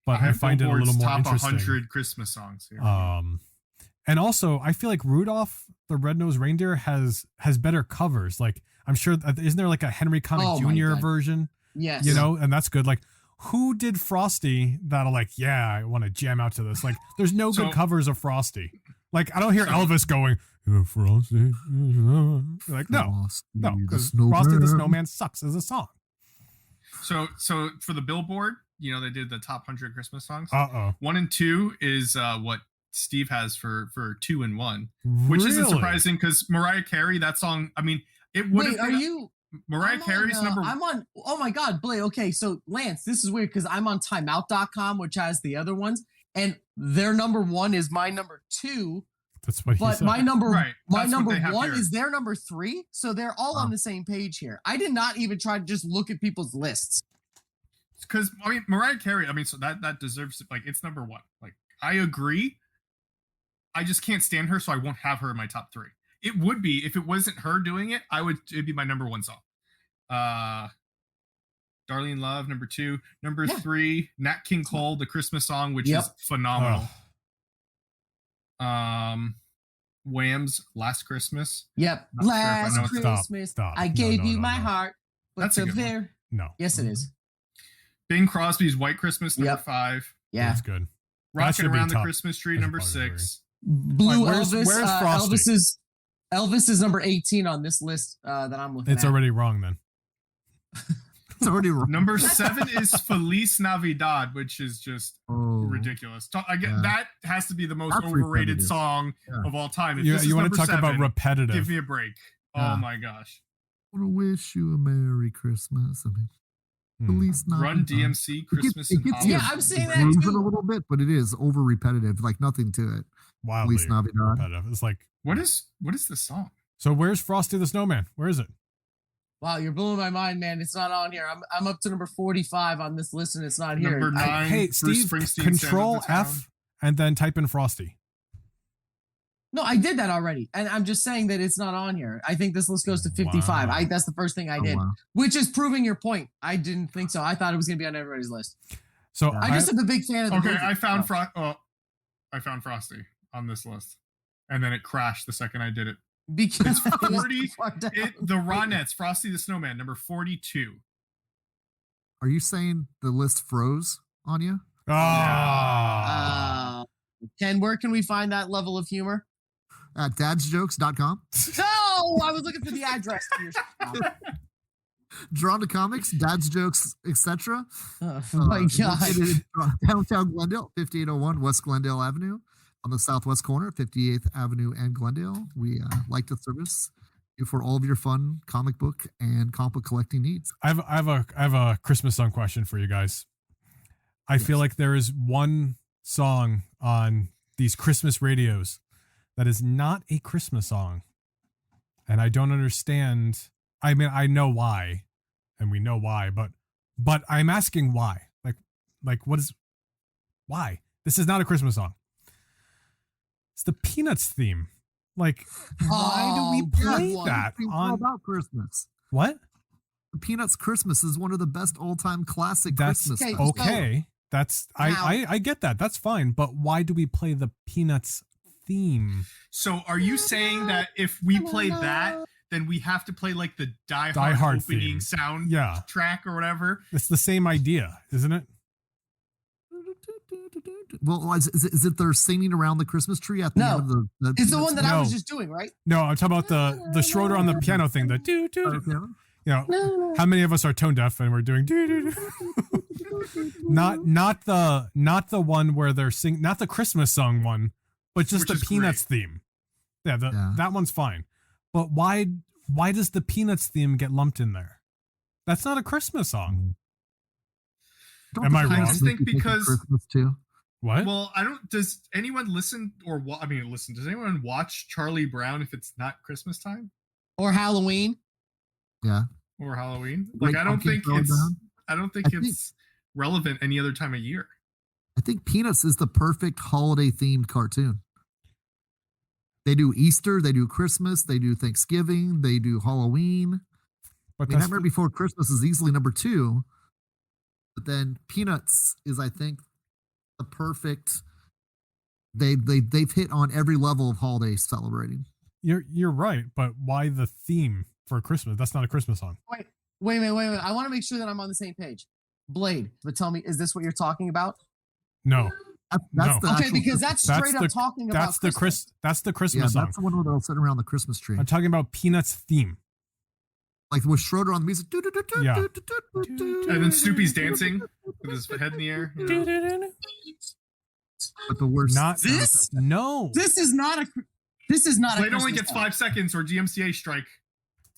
but I find it a little more top interesting. 100 Christmas songs here. And also I feel like Rudolph the Red-Nosed Reindeer has better covers. Like, I'm sure, isn't there like a Henry Connick Jr. version? Yes. You know, and that's good. Like, who did Frosty that'll like, yeah, I want to jam out to this? Like, there's no good covers of Frosty. Like, I don't hear Elvis going, Frosty. Like, no, because Frosty the Snowman sucks as a song. So for the Billboard, you know, they did the top 100 Christmas songs. 1 and 2 is what Steve has for 2 and 1, which isn't surprising because Mariah Carey, that song, I mean, it would have been. Mariah Carey's number one. I'm on, oh my God, Blake. Okay, so Lance, this is weird because I'm on timeout.com, which has the other ones, and their number 1 is my number 2. That's what he said. But my number one here. is their number 3, so they're all on the same page here. I did not even try to just look at people's lists. Because I mean, Mariah Carey, I mean, so that deserves, like, it's number 1. Like, I agree. I just can't stand her, so I won't have her in my top 3. It would be if it wasn't her doing it. It'd be my number 1 song. Darlene Love, number 2. Number 3, Nat King Cole, the Christmas song, which is phenomenal. Wham's Last Christmas. Yep. Last Christmas. Stop. I gave you my heart. But that's a good one. No. Yes, it is. Bing Crosby's White Christmas, number 5. Yeah. That's good. Rocking Around the Christmas Tree, number 6. Blue where's Frosty? Elvis is number 18 on this list that I'm looking at. It's already wrong then. It's already wrong. Number 7 is Feliz Navidad, which is just ridiculous. That has to be the most overrated song of all time. If you want to talk about repetitive? Give me a break. Oh my gosh. I want to wish you a Merry Christmas. I mean, Feliz Run Navidad. DMC Christmas It gets and you Yeah, I'm saying that grooving too. a little bit, but it is over repetitive, like nothing to it. Wildly Feliz Navidad. repetitive. It's like, What is this song? so where's Frosty the Snowman? Where is it? Wow, you're blowing my mind, man. It's not on here. I'm up to number 45 on this list, and it's not here. Number 9. Hey, Bruce Steve, Springsteen, Control Sand of the Town. F and then type in Frosty. No, I did that already, and I'm just saying that it's not on here. I think this list goes to 55. Wow. That's the first thing I Oh, did, wow. which is proving your point. I didn't think so. I thought it was going to be on everybody's list. So Yeah. I just am a big fan of the Okay, movie. I found Frosty on this list, and then it crashed the second I did it. because It's 40. it was far down. The Ronettes, Frosty the Snowman, number 42. Are you saying the list froze on you? Ah. Ken, where can we find that level of humor? At dadsjokes.com. No, I was looking for the address to your shop. Drawn to Comics, Dad's Jokes, etc. Oh my God. Located in downtown Glendale, 5801 West Glendale Avenue, on the southwest corner, 58th Avenue and Glendale. We like to service you for all of your fun comic book and comic book collecting needs. I have a Christmas song question for you guys. I feel like there is one song on these Christmas radios that is not a Christmas song. And I don't understand. I mean, I know why, and we know why, but I'm asking why. Like why? This is not a Christmas song. It's the Peanuts theme. Like, why do we play that It's all on about Christmas. what? The Peanuts Christmas is one of the best all-time classic That's Christmas okay. songs. okay. That's I get that. That's fine. But why do we play the Peanuts theme? So are you saying that if we play that, then we have to play like the Die Die Hard Hard opening theme. sound Yeah, track or whatever? it's the same idea, isn't it? Well, is it they're singing around the Christmas tree at the No. end of the It's the Peanuts one that I No. was just doing, right? No, I'm talking about the Schroeder on the piano thing. The do do. song? You know, how many of us are tone deaf and we're doing do do do? Not the one where they're singing, not the Christmas song one, but just Which the is Peanuts theme. Yeah, Yeah. that one's fine. But why does the Peanuts theme get lumped in there? That's not a Christmas song. Don't Am the I Peanuts wrong? I just make think you think of because- Christmas too. What? Well, I don't. Does anyone listen or listen? Does anyone watch Charlie Brown if it's not Christmas time Or Halloween? Yeah. or Halloween? Great Like, I don't Pumpkin think Charlie it's. Brown. I don't think I think- it's relevant any other time of year. I think Peanuts is the perfect holiday themed cartoon. They do Easter, they do Christmas, they do Thanksgiving, they do Halloween. But I mean, Nightmare Before Christmas is easily number 2. But then Peanuts is, I think, the perfect. They've hit on every level of holiday celebrating. you're right. But why the theme for Christmas? That's not a Christmas song. Wait a minute. I want to make sure that I'm on the same page. Blade, but tell me, is this what you're talking about? No, That's No. the Okay, actual because Christmas- that's That's straight up the- talking about that's the That's the yeah, Christmas song. that's the one where they'll sit around the Christmas tree, I'm talking about Peanuts theme. like with Schroeder on the music. Yeah. And then Snoopy's dancing with his head in the air. You know? But the worst. Not This? No. This is not a. This is not a. Blade only Christmas gets song. 5 seconds or DMCA strike.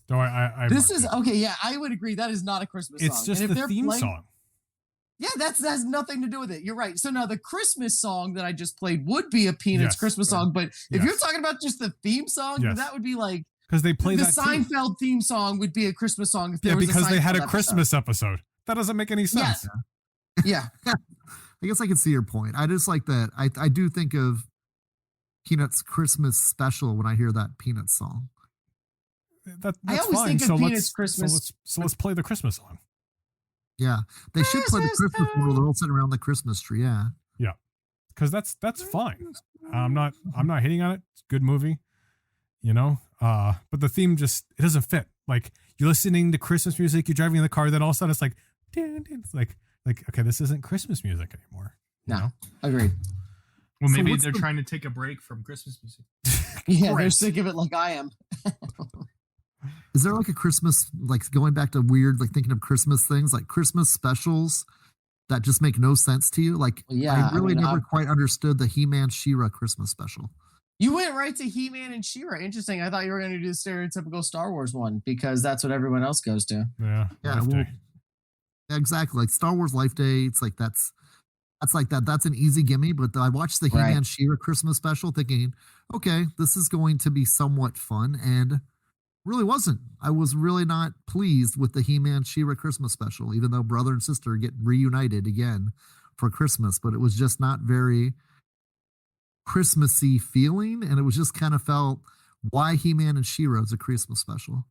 Don't worry, I This marked is it. okay. Yeah, I would agree. That is not a Christmas It's song. just And if the they're theme playing- song. Yeah, that has nothing to do with it. You're right. So now the Christmas song that I just played would be a Peanuts Yes. Christmas song, but if Yes. you're talking about just the theme song, Yes. that would be like Because they play the that too. Seinfeld theme song would be a Christmas song. If there Yeah, was because they had Seinfeld a episode. Christmas episode. That doesn't make any sense. Yeah. I guess I can see your point. I just like that. I do think of Peanuts Christmas special when I hear that Peanuts song. That's I always fine. think of So Peanuts let's Christmas- so let's play the Christmas song. Yeah, they should play the Christmas Christmas one where they're all sitting around the Christmas tree. Yeah, Because that's fine. I'm not hating on it. It's a good movie, you know. But the theme just it doesn't fit. Like you're listening to Christmas music, you're driving in the car, then all of a sudden it's like, it's like okay, this isn't Christmas music anymore. you No. know? Agreed. Well, So maybe what's they're the- trying to take a break from Christmas music. Yeah, they're Great. sick of it like I am. is there like a Christmas, like going back to weird, like thinking of Christmas things, like Christmas specials that just make no sense to you? Like, Yeah, I really mean, never quite understood the He-Man She-Ra Christmas special. You went right to He-Man and She-Ra. Interesting. I thought you were going to do the stereotypical Star Wars one because that's what everyone else goes to. Yeah. Yeah, left well, eye. Exactly. Like Star Wars Life Day, it's like that's like that. That's an easy gimme. But I watched the He-Man She-Ra Christmas special thinking, okay, this is going to be somewhat fun, and really wasn't. I was really not pleased with the He-Man She-Ra Christmas special, even though brother and sister get reunited again for Christmas. But it was just not very Christmassy feeling, and it was just kind of felt, why He-Man and She-Ra is a Christmas special.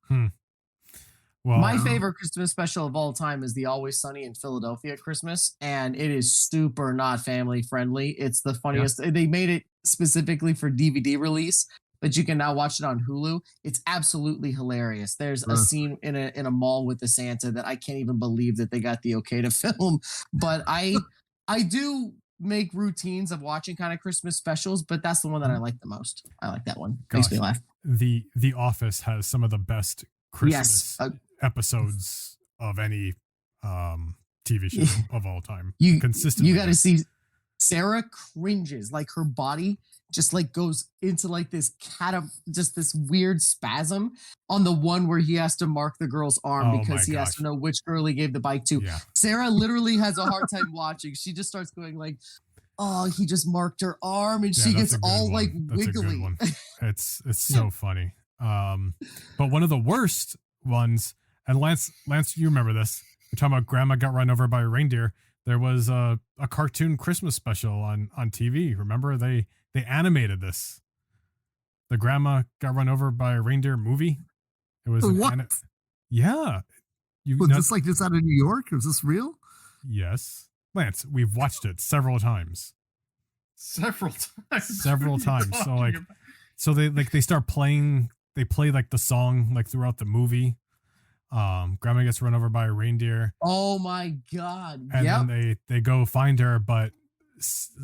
Well, my favorite Christmas special of all time is the Always Sunny in Philadelphia Christmas, and it is super not family friendly. It's the funniest. They made it specifically for DVD release, but you can now watch it on Hulu. It's absolutely hilarious. There's a scene in a mall with the Santa that I can't even believe that they got the okay to film. But I do make routines of watching kind of Christmas specials, but that's the one that I like the most. I like that one. Makes me laugh. The Office has some of the best Christmas episodes of any TV show of all time. Consistently, you got to see Sarah cringes, like her body just like goes into like this just this weird spasm on the one where he has to mark the girl's arm because he has to know which girl he gave the bike to. Yeah. Sarah literally has a hard time watching. She just starts going like, oh, he just marked her arm, and she gets all like wiggly. It's so funny. But one of the worst ones, and Lance, you remember this? We're talking about Grandma got run over by a reindeer. There was a cartoon Christmas special on TV. Remember, they animated this. The Grandma got run over by a reindeer movie. It was yeah. Was this like this out of New York? Is this real? Yes, Lance. We've watched it several times. Several times. So they start playing. They play like the song like throughout the movie. Grandma gets run over by a reindeer. Oh my god! And then they go find her, but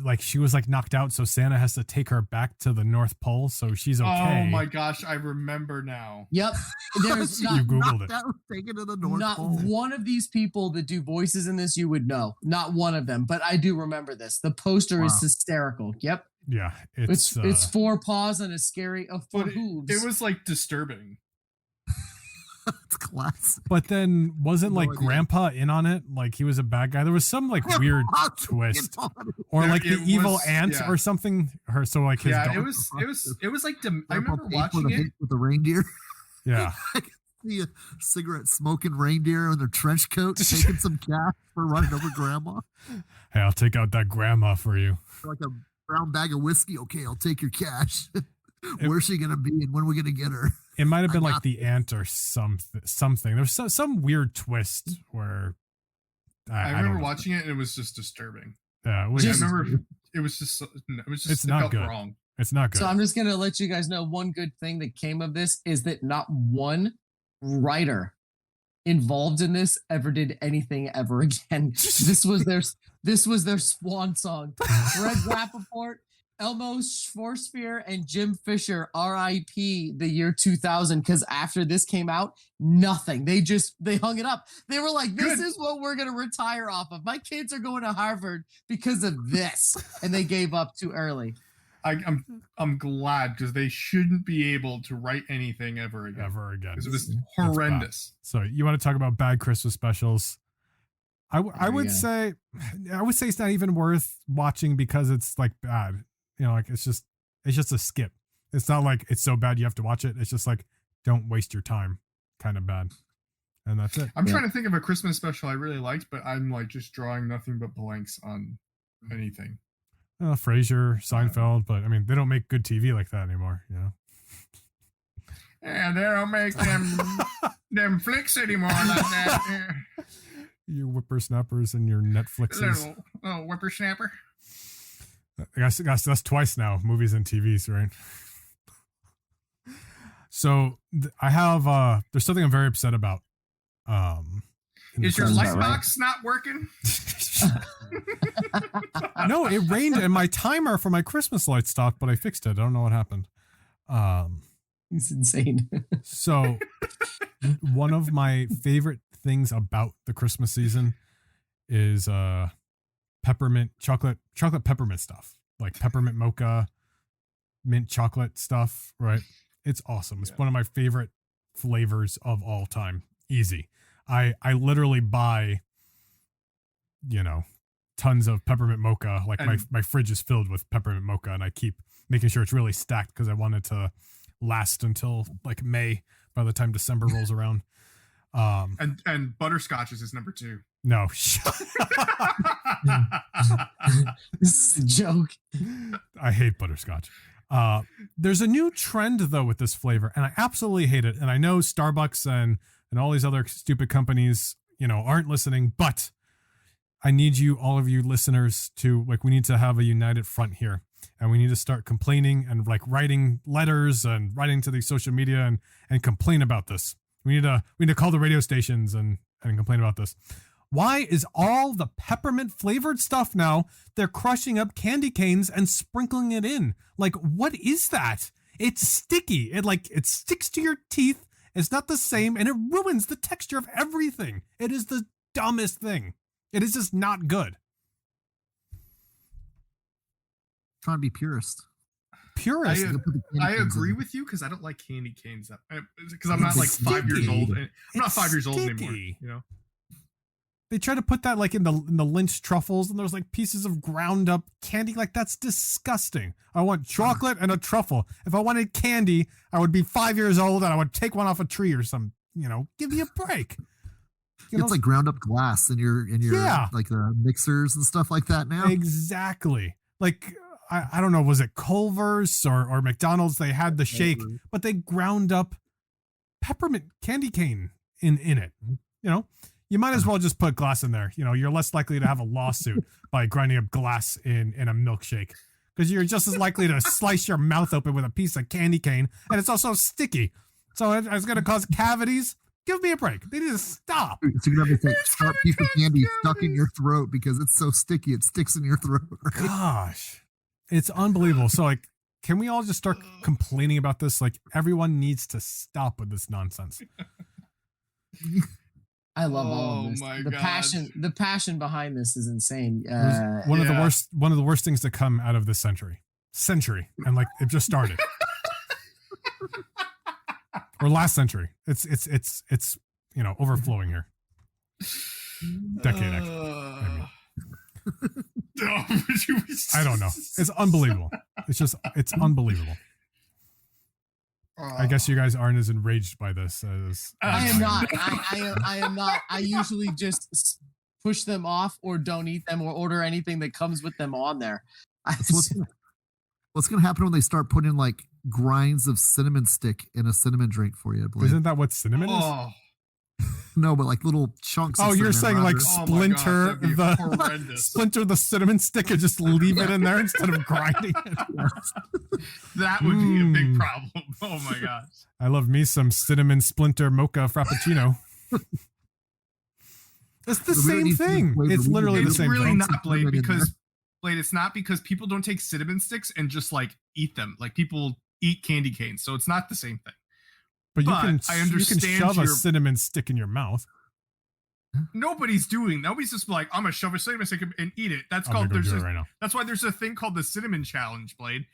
like she was like knocked out, so Santa has to take her back to the North Pole, so she's okay. Oh my gosh, I remember now. Yep. There's you googled it. Taken to the North not Pole. One of these people that do voices in this you would know. Not one of them, but I do remember this. The poster is hysterical. Yep. Yeah, it's four paws and a scary four hooves. It was like disturbing. It's classic. But then wasn't like Grandpa in on it? Like he was a bad guy. There was some like weird twist, or like the evil aunt or something. So like his it was like I remember watching it with the reindeer. Yeah. I can see a cigarette smoking reindeer in their trench coat taking some cash for running over Grandma. Hey, I'll take out that Grandma for you. Like a brown bag of whiskey. Okay, I'll take your cash. Where's she gonna be, and when are we gonna get her? It might have been like the aunt or something. There's some weird twist where I remember watching it, and it was just disturbing. Yeah, I remember it was just it's not good. Wrong. It's not good. So I'm just gonna let you guys know one good thing that came of this is that not one writer involved in this ever did anything ever again. This was their swan song. Greg Rappaport, Elmo Schwarzbier, and Jim Fisher, R.I.P. the year 2000, because after this came out, nothing. They hung it up. They were like, this is what we're going to retire off of. My kids are going to Harvard because of this. And they gave up too early. I'm glad, because they shouldn't be able to write anything ever again. Because it was horrendous. So you want to talk about bad Christmas specials? I would say it's not even worth watching because it's like bad. You know, like it's just a skip. It's not like it's so bad you have to watch it. It's just like, don't waste your time, kind of bad. And that's it. I'm trying to think of a Christmas special I really liked, but I'm like just drawing nothing but blanks on anything. Frasier, Seinfeld, but I mean, they don't make good TV like that anymore, you know? Yeah, they don't make them flicks anymore like that. Yeah. Your whippersnappers and your Netflixes. Little whippersnapper. I guess that's twice now, movies and TVs, right? So I have there's something I'm very upset about. Is your light box not working? No, it rained and my timer for my Christmas light stopped, but I fixed it. I don't know what happened. It's insane. So one of my favorite things about the Christmas season is peppermint chocolate peppermint stuff, like peppermint mocha, mint chocolate stuff, right? It's awesome. It's one of my favorite flavors of all time. Easy. I literally buy tons of peppermint mocha. Like my fridge is filled with peppermint mocha, and I keep making sure it's really stacked because I want it to last until like May by the time December rolls around. And butterscotch is his number 2. No. This is a joke. I hate butterscotch. There's a new trend though with this flavor, and I absolutely hate it. And I know Starbucks and all these other stupid companies, aren't listening, but I need all of you listeners to we need to have a united front here, and we need to start complaining and writing letters and writing to the social media and complain about this. We need to call the radio stations and complain about this. Why is all the peppermint flavored stuff now, they're crushing up candy canes and sprinkling it in? What is that? It's sticky. It sticks to your teeth. It's not the same, and it ruins the texture of everything. It is the dumbest thing. It is just not good. Trying to be purist. I agree with you because I don't like candy canes because I'm not 5 years old. I'm not 5 years old anymore. They try to put that in the Lynch truffles, and there's pieces of ground up candy. That's disgusting. I want chocolate and a truffle. If I wanted candy, I would be 5 years old and I would take one off a tree or some. Give me a break. It's like ground up glass in your the mixers and stuff like that now. Exactly. I don't know, was it Culver's or McDonald's? They had the shake, but they ground up peppermint candy cane in it. You might as well just put glass in there. You're less likely to have a lawsuit by grinding up glass in a milkshake, because you're just as likely to slice your mouth open with a piece of candy cane, and it's also sticky. So it's going to cause cavities. Give me a break. They need to stop. So you're going to have a sharp piece of candy stuck in your throat because it's so sticky it sticks in your throat. Right? Gosh. It's unbelievable. So can we all just start complaining about this? Everyone needs to stop with this nonsense. I love all of this. The passion behind this is insane. One of the worst things to come out of this century, and it just started. Or last century. It's overflowing here. Decade actually. I mean. I don't know. It's unbelievable. It's unbelievable. I guess you guys aren't as enraged by this as I am not. I am not. I usually just push them off or don't eat them or order anything that comes with them on there. What's going to happen when they start putting grinds of cinnamon stick in a cinnamon drink for you? Isn't that what cinnamon is? No, but little chunks. Oh, you're saying splinter splinter the cinnamon stick and just leave it in there instead of grinding it. Yes. That would be a big problem. Oh my gosh. I love me some cinnamon splinter mocha frappuccino. It's the same thing. It's literally the same thing. It's really not, Blade, because it's not because people don't take cinnamon sticks and just eat them. People eat candy canes, so it's not the same thing. But you can shove a cinnamon stick in your mouth. Nobody's just I'm gonna shove a cinnamon stick and eat it. That's called That's why there's a thing called the cinnamon challenge, Blade.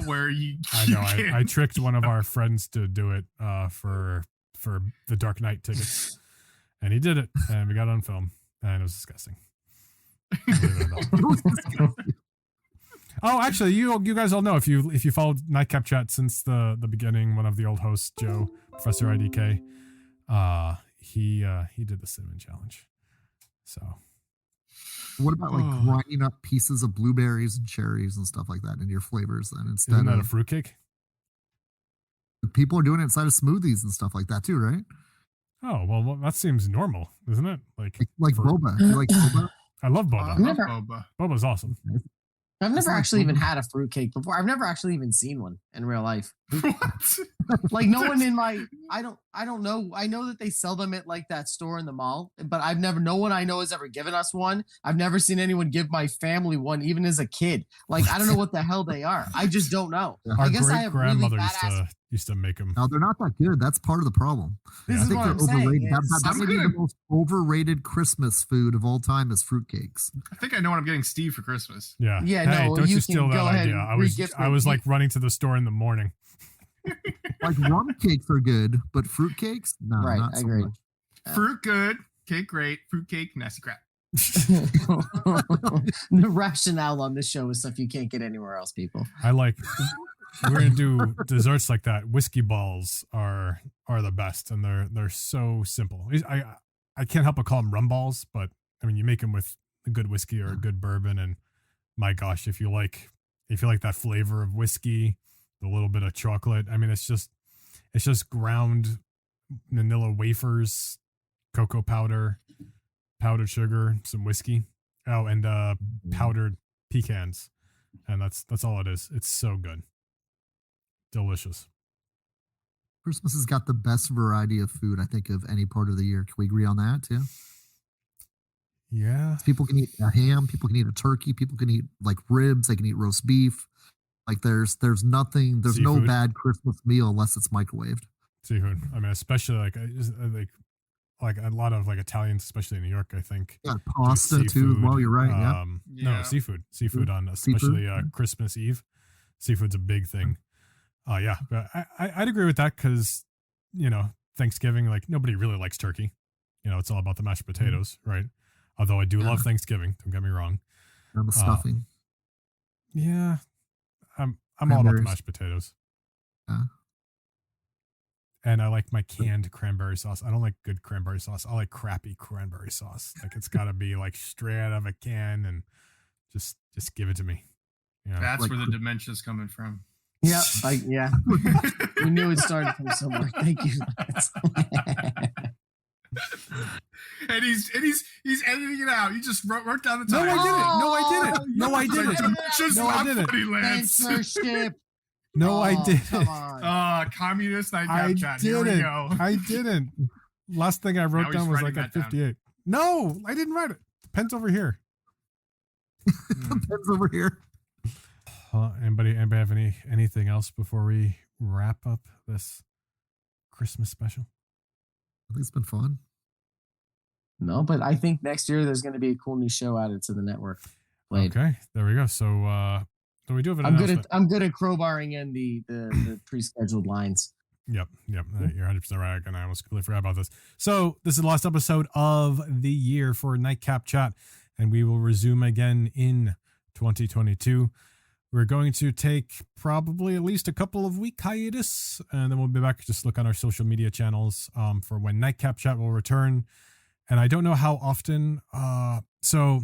Where you I tricked one of our friends to do it for the Dark Knight tickets, and he did it, and we got it on film, and it was disgusting. Oh, actually, you guys all know if you followed Nightcap Chat since the beginning, one of the old hosts, Joe, Professor IDK, he did the cinnamon challenge. So, what about grinding up pieces of blueberries and cherries and stuff like that in your flavors? Then instead isn't that a fruitcake? People are doing it inside of smoothies and stuff like that too, right? Oh well, that seems normal, isn't it? Like boba. You like boba? I love boba. Boba. Boba's awesome. I've never actually even had a fruitcake before. I've never actually even seen one in real life. What? No one in my I don't know. I know that they sell them at that store in the mall, but no one I know has ever given us one. I've never seen anyone give my family one, even as a kid. I don't know what the hell they are. I just don't know. Our I guess I have grandmother really used to make them. No, they're not that good. That's part of the problem. This is what I'm overrated. saying. That would be the most overrated Christmas food of all time is fruitcakes. I think I know what I'm getting Steve for Christmas. Yeah. Yeah. Hey, no, don't you steal can that go ahead. idea. I was running to the store in the morning. Rum cakes are good, but fruit cakes, no, right, not I so agree. much. Fruit good, cake great, fruit cake nasty crap. The rationale on this show is stuff you can't get anywhere else, people. We're gonna do desserts like that. Whiskey balls are the best, and they're so simple. I can't help but call them rum balls, but I mean, you make them with a good whiskey or a good bourbon, and my gosh, if you like that flavor of whiskey, a little bit of chocolate. I mean, it's just ground vanilla wafers, cocoa powder, powdered sugar, some whiskey, and powdered pecans, and that's all it is. It's so good, delicious. Christmas has got the best variety of food, I think, of any part of the year. Can we agree on that too? Yeah. People can eat a ham, people can eat a turkey, people can eat like ribs, they can eat roast beef. Like there's nothing, there's Seafood. no bad Christmas meal unless it's microwaved. Seafood. I mean, especially like a lot of like Italians, especially in New York, I think. Yeah, pasta too as well. You're right. No, seafood on especially Christmas Eve. Seafood's a big thing. Yeah, but I'd agree with that because, Thanksgiving, like nobody really likes turkey. It's all about the mashed potatoes, right? Although I do love Thanksgiving. Don't get me wrong. And the stuffing. Yeah, I'm all about the mashed potatoes. Yeah. And I like my canned cranberry sauce. I don't like good cranberry sauce. I like crappy cranberry sauce. Like it's got to be like straight out of a can and just give it to me. Yeah. That's like, where the dementia's coming from. Yeah, yeah. We knew it started from somewhere. Thank you. and he's editing it out. You just wrote down the No, time. I didn't. Censorship. No, I didn't. Come on. Communist Nightcap Chat. Here we go. I didn't. Last thing I wrote down was like at 58. Down. No, I didn't write it. The pen's over here. The pen's over here. Anybody have anything else before we wrap up this Christmas special? I think it's been fun. No, but I think next year there's going to be a cool new show added to the network. Okay, there we go. So we do have an announcement. I'm good at crowbarring in the pre-scheduled lines. Yep. You're 100% right. And I almost completely forgot about this. So this is the last episode of the year for Nightcap Chat, and we will resume again in 2022. We're going to take probably at least a couple of week hiatus, and then we'll be back. Just look on our social media channels for when Nightcap Chat will return. And I don't know how often. So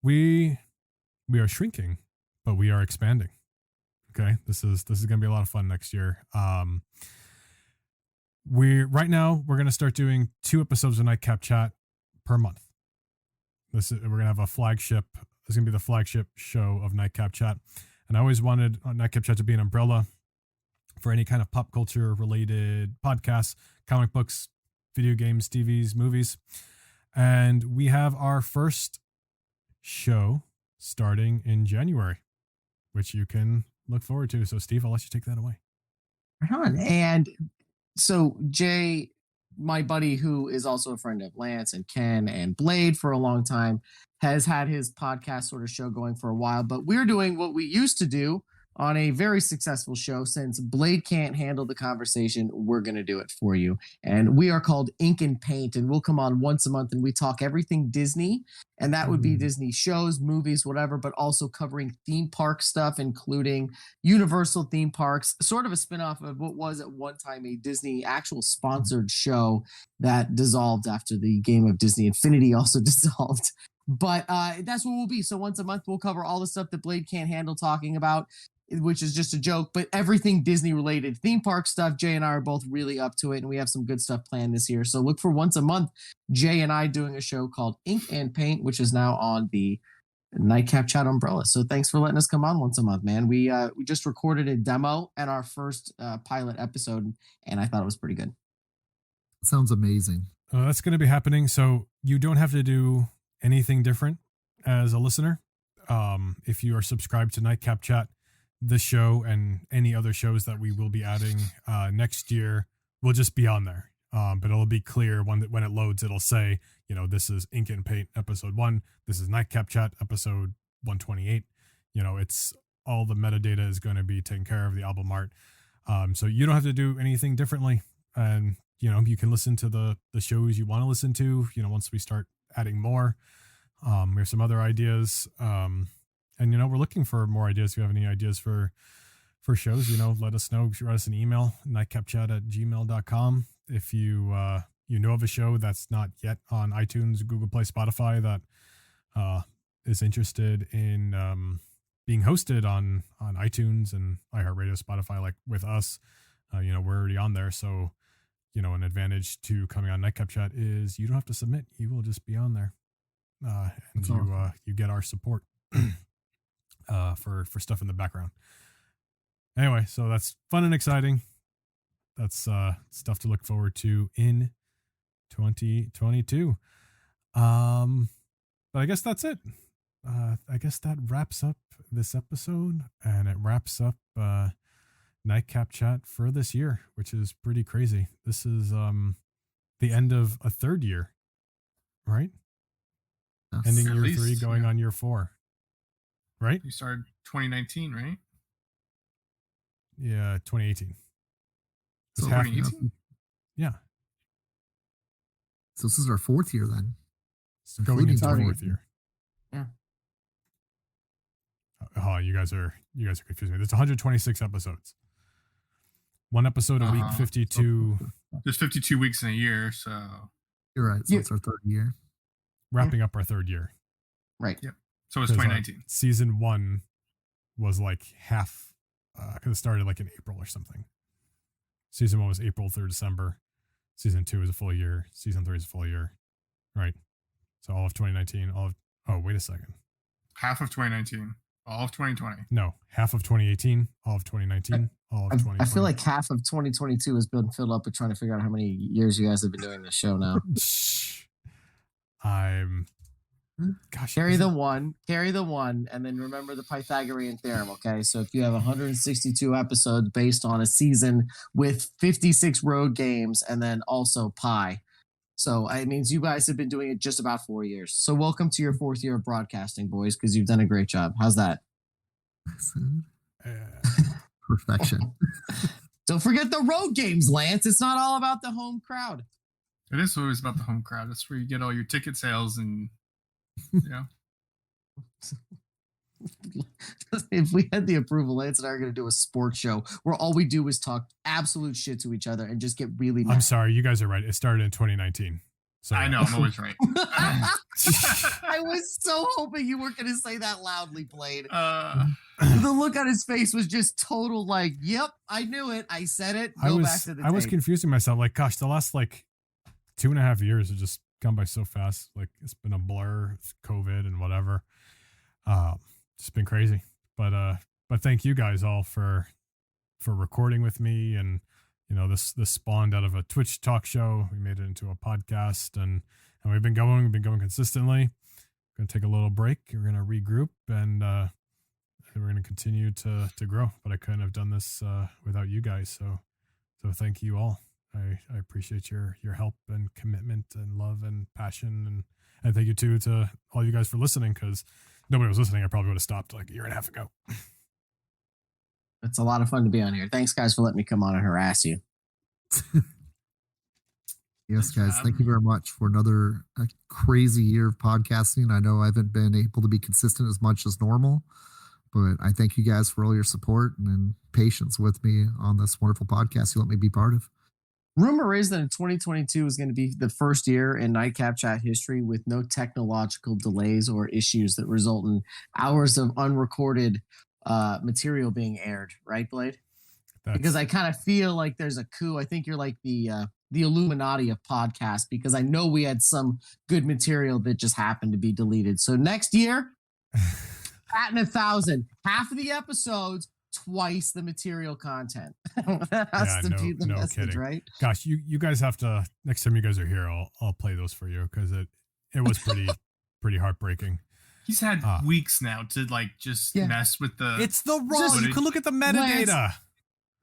we are shrinking, but we are expanding. Okay, this is going to be a lot of fun next year. We're going to start doing 2 episodes of Nightcap Chat per month. We're going to have a flagship. This is going to be the flagship show of Nightcap Chat. And I always wanted Nightcap Chat to be an umbrella for any kind of pop culture related podcasts, comic books, video games, TVs, movies. And we have our first show starting in January, which you can look forward to. So Steve, I'll let you take that away. Right on. And so Jay, my buddy, who is also a friend of Lance and Ken and Blade for a long time, has had his podcast sort of show going for a while, but we're doing what we used to do on a very successful show. Since Blade can't handle the conversation, we're going to do it for you. And we are called Ink and Paint, and we'll come on once a month and we talk everything Disney. And that would be Disney shows, movies, whatever, but also covering theme park stuff, including Universal theme parks, sort of a spinoff of what was at one time a Disney actual sponsored show that dissolved after the game of Disney Infinity also dissolved. But that's what we'll be. So once a month, we'll cover all the stuff that Blade can't handle talking about, which is just a joke, but everything Disney related, theme park stuff. Jay and I are both really up to it, and we have some good stuff planned this year. So look for once a month, Jay and I doing a show called Ink and Paint, which is now on the Nightcap Chat umbrella. So thanks for letting us come on once a month, man. We just recorded a demo and our first pilot episode, and I thought it was pretty good. Sounds amazing. That's going to be happening. So you don't have to do anything different as a listener. If you are subscribed to Nightcap Chat, this show and any other shows that we will be adding next year will just be on there. But it'll be clear when it loads, it'll say, this is Ink and Paint episode 1. This is Nightcap Chat episode 128. It's all the metadata is going to be taken care of, the album art. So you don't have to do anything differently. And, you can listen to the shows you want to listen to, once we start adding more. We have some other ideas. And, we're looking for more ideas. If you have any ideas for shows, let us know. Write us an email, nightcapchat@gmail.com. If you know of a show that's not yet on iTunes, Google Play, Spotify that is interested in being hosted on iTunes and iHeartRadio, Spotify, like with us, we're already on there. So, an advantage to coming on Nightcap Chat is you don't have to submit. You will just be on there. And you get our support for stuff in the background. Anyway, so that's fun and exciting. That's stuff to look forward to in 2022. But I guess that's it. I guess that wraps up this episode, and it wraps up Nightcap Chat for this year, which is pretty crazy. This is the end of a third year, right? Yes. Ending At year least, 3, going on year 4, right? You started 2019, right? Yeah, 2018. So, half- 2018? yeah, so this is our 4th year then. going Including into our 2018. 4th year. Yeah. Oh, you guys are confusing me. There's 126 episodes. One episode a week, 52. There's 52 weeks in a year, so You're right. So it's our 3rd year. Wrapping up our 3rd year. Right. so it's 2019. Season 1 was like half, because it started like in April or something. Season 1 was April through December. Season 2 is a full year. Season 3 is a full year. Right. So all of 2019, oh, wait a second. Half of 2019, all of 2020. No, half of 2018, all of 2019, all of 2020. I feel like half of 2022 has been filled up with trying to figure out how many years you guys have been doing this show now. Carry the one, and then remember the Pythagorean theorem, okay? So if you have 162 episodes based on a season with 56 road games and then also pi. So it means you guys have been doing it just about 4 years. So welcome to your 4th year of broadcasting, boys, because you've done a great job. How's that? Perfection. Don't forget the road games, Lance. It's not all about the home crowd. It is always about the home crowd. That's where you get all your ticket sales and, If we had the approval, Lance and I are going to do a sports show where all we do is talk absolute shit to each other and just get really mad. I'm sorry, you guys are right. It started in 2019. So I know, I'm always right. I was so hoping you weren't going to say that loudly, Blade. The look on his face was just total like, yep, I knew it. I said it. Go back to the I was tape. confusing myself. Like, gosh, the last like 2.5 years have just gone by so fast. Like, it's been a blur, COVID and whatever. It's been crazy. But thank you guys all for recording with me. And this spawned out of a Twitch talk show. We made it into a podcast, and we've been going consistently. Going to take a little break. We're going to regroup, and we're going to continue to grow. But I couldn't have done this without you guys. So thank you all. I appreciate your help and commitment and love and passion, and thank you too to all you guys for listening, because nobody was listening. I probably would have stopped like a year and a half ago. It's a lot of fun to be on here. Thanks, guys, for letting me come on and harass you. Yes, guys. Thank you very much for another crazy year of podcasting. I know I haven't been able to be consistent as much as normal, but I thank you guys for all your support and patience with me on this wonderful podcast you let me be part of. Rumor is that in 2022 is going to be the first year in Nightcap Chat history with no technological delays or issues that result in hours of unrecorded material being aired, right, Blade? Because I kind of feel like there's a coup. I think you're like the Illuminati of podcasts, because I know we had some good material that just happened to be deleted. So next year, at 1,000, half of the episodes, twice the material content. That's be the message, kidding. Right? Gosh, you guys have to, next time you guys are here, I'll play those for you, because it was pretty heartbreaking. He's had weeks now to just mess with the. It's the raw. You can look at the metadata.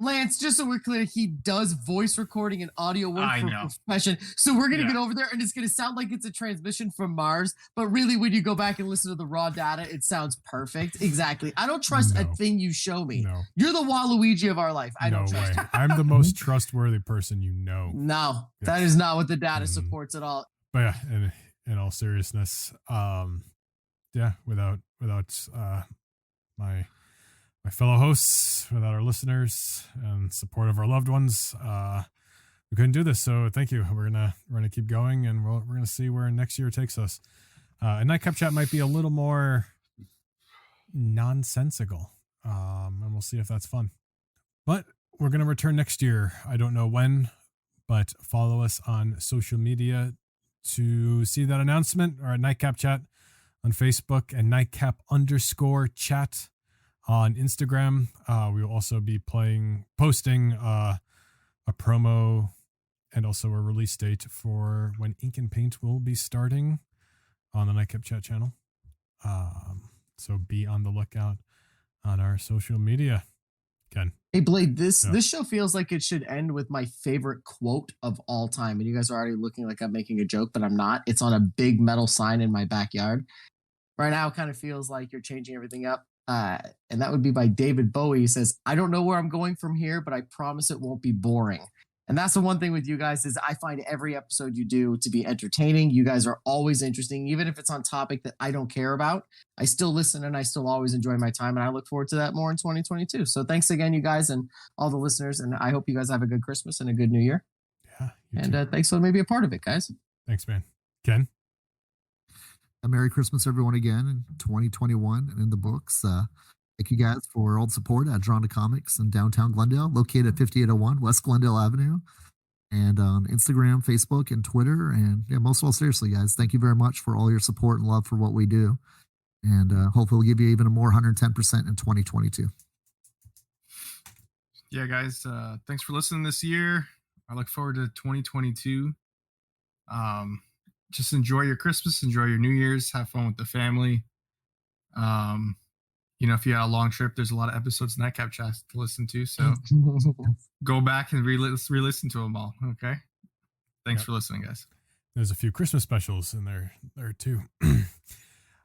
Lance, just so we're clear, he does voice recording and audio work for profession. So we're going to get over there, and it's going to sound like it's a transmission from Mars. But really, when you go back and listen to the raw data, it sounds perfect. Exactly. I don't trust a thing you show me. No. You're the Waluigi of our life. I don't trust you. I'm the most trustworthy person you know. No, that is not what the data supports at all. But yeah, in all seriousness, yeah, without my fellow hosts, without our listeners and support of our loved ones, we couldn't do this. So thank you. We're gonna keep going, and we're gonna see where next year takes us. And Nightcap Chat might be a little more nonsensical, and we'll see if that's fun. But we're gonna return next year. I don't know when, but follow us on social media to see that announcement, or at Nightcap Chat on Facebook and Nightcap_chat on Instagram. We will also be posting a promo and also a release date for when Ink and Paint will be starting on the Nightcap Chat channel. So be on the lookout on our social media. Ken. Hey Blade, this show feels like it should end with my favorite quote of all time. And you guys are already looking like I'm making a joke, but I'm not. It's on a big metal sign in my backyard. Right now, it kind of feels like you're changing everything up. And that would be by David Bowie. He says, "I don't know where I'm going from here, but I promise it won't be boring." And that's the one thing with you guys is I find every episode you do to be entertaining. You guys are always interesting, even if it's on topic that I don't care about. I still listen and I still always enjoy my time, and I look forward to that more in 2022. So thanks again, you guys, and all the listeners. And I hope you guys have a good Christmas and a good New Year. Yeah. And thanks for letting me be a part of it, guys. Thanks, man. Ken. A Merry Christmas, everyone, again in 2021 and in the books. Thank you guys for all the support at Drawn to Comics in downtown Glendale, located at 5801 West Glendale Avenue, and on Instagram, Facebook, and Twitter. And yeah, most of all, seriously, guys, thank you very much for all your support and love for what we do. And hopefully we'll give you even a more 110% in 2022. Yeah, guys, thanks for listening this year. I look forward to 2022. Just enjoy your Christmas, enjoy your New Year's, have fun with the family. If you had a long trip, there's a lot of episodes of Nightcap Chat to listen to. So go back and re-listen to them all. Okay. Thanks for listening, guys. There's a few Christmas specials in there too.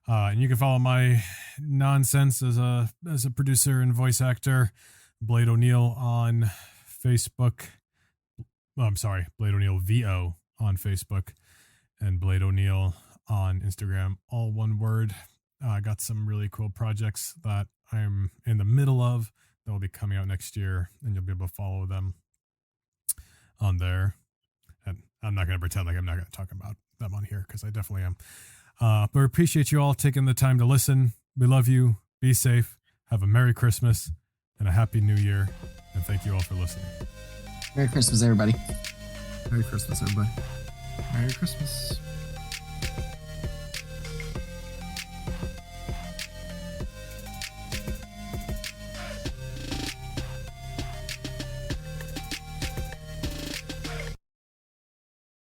And you can follow my nonsense as a producer and voice actor, Blade O'Neill on Facebook. I'm sorry, Blade O'Neill VO on Facebook, and Blade O'Neill on Instagram, all one word. I got some really cool projects that I'm in the middle of that will be coming out next year, and you'll be able to follow them on there. And I'm not going to pretend like I'm not going to talk about them on here, because I definitely am. But we appreciate you all taking the time to listen. We love you. Be safe. Have a Merry Christmas and a Happy New Year. And thank you all for listening. Merry Christmas, everybody. Merry Christmas, everybody. Merry Christmas.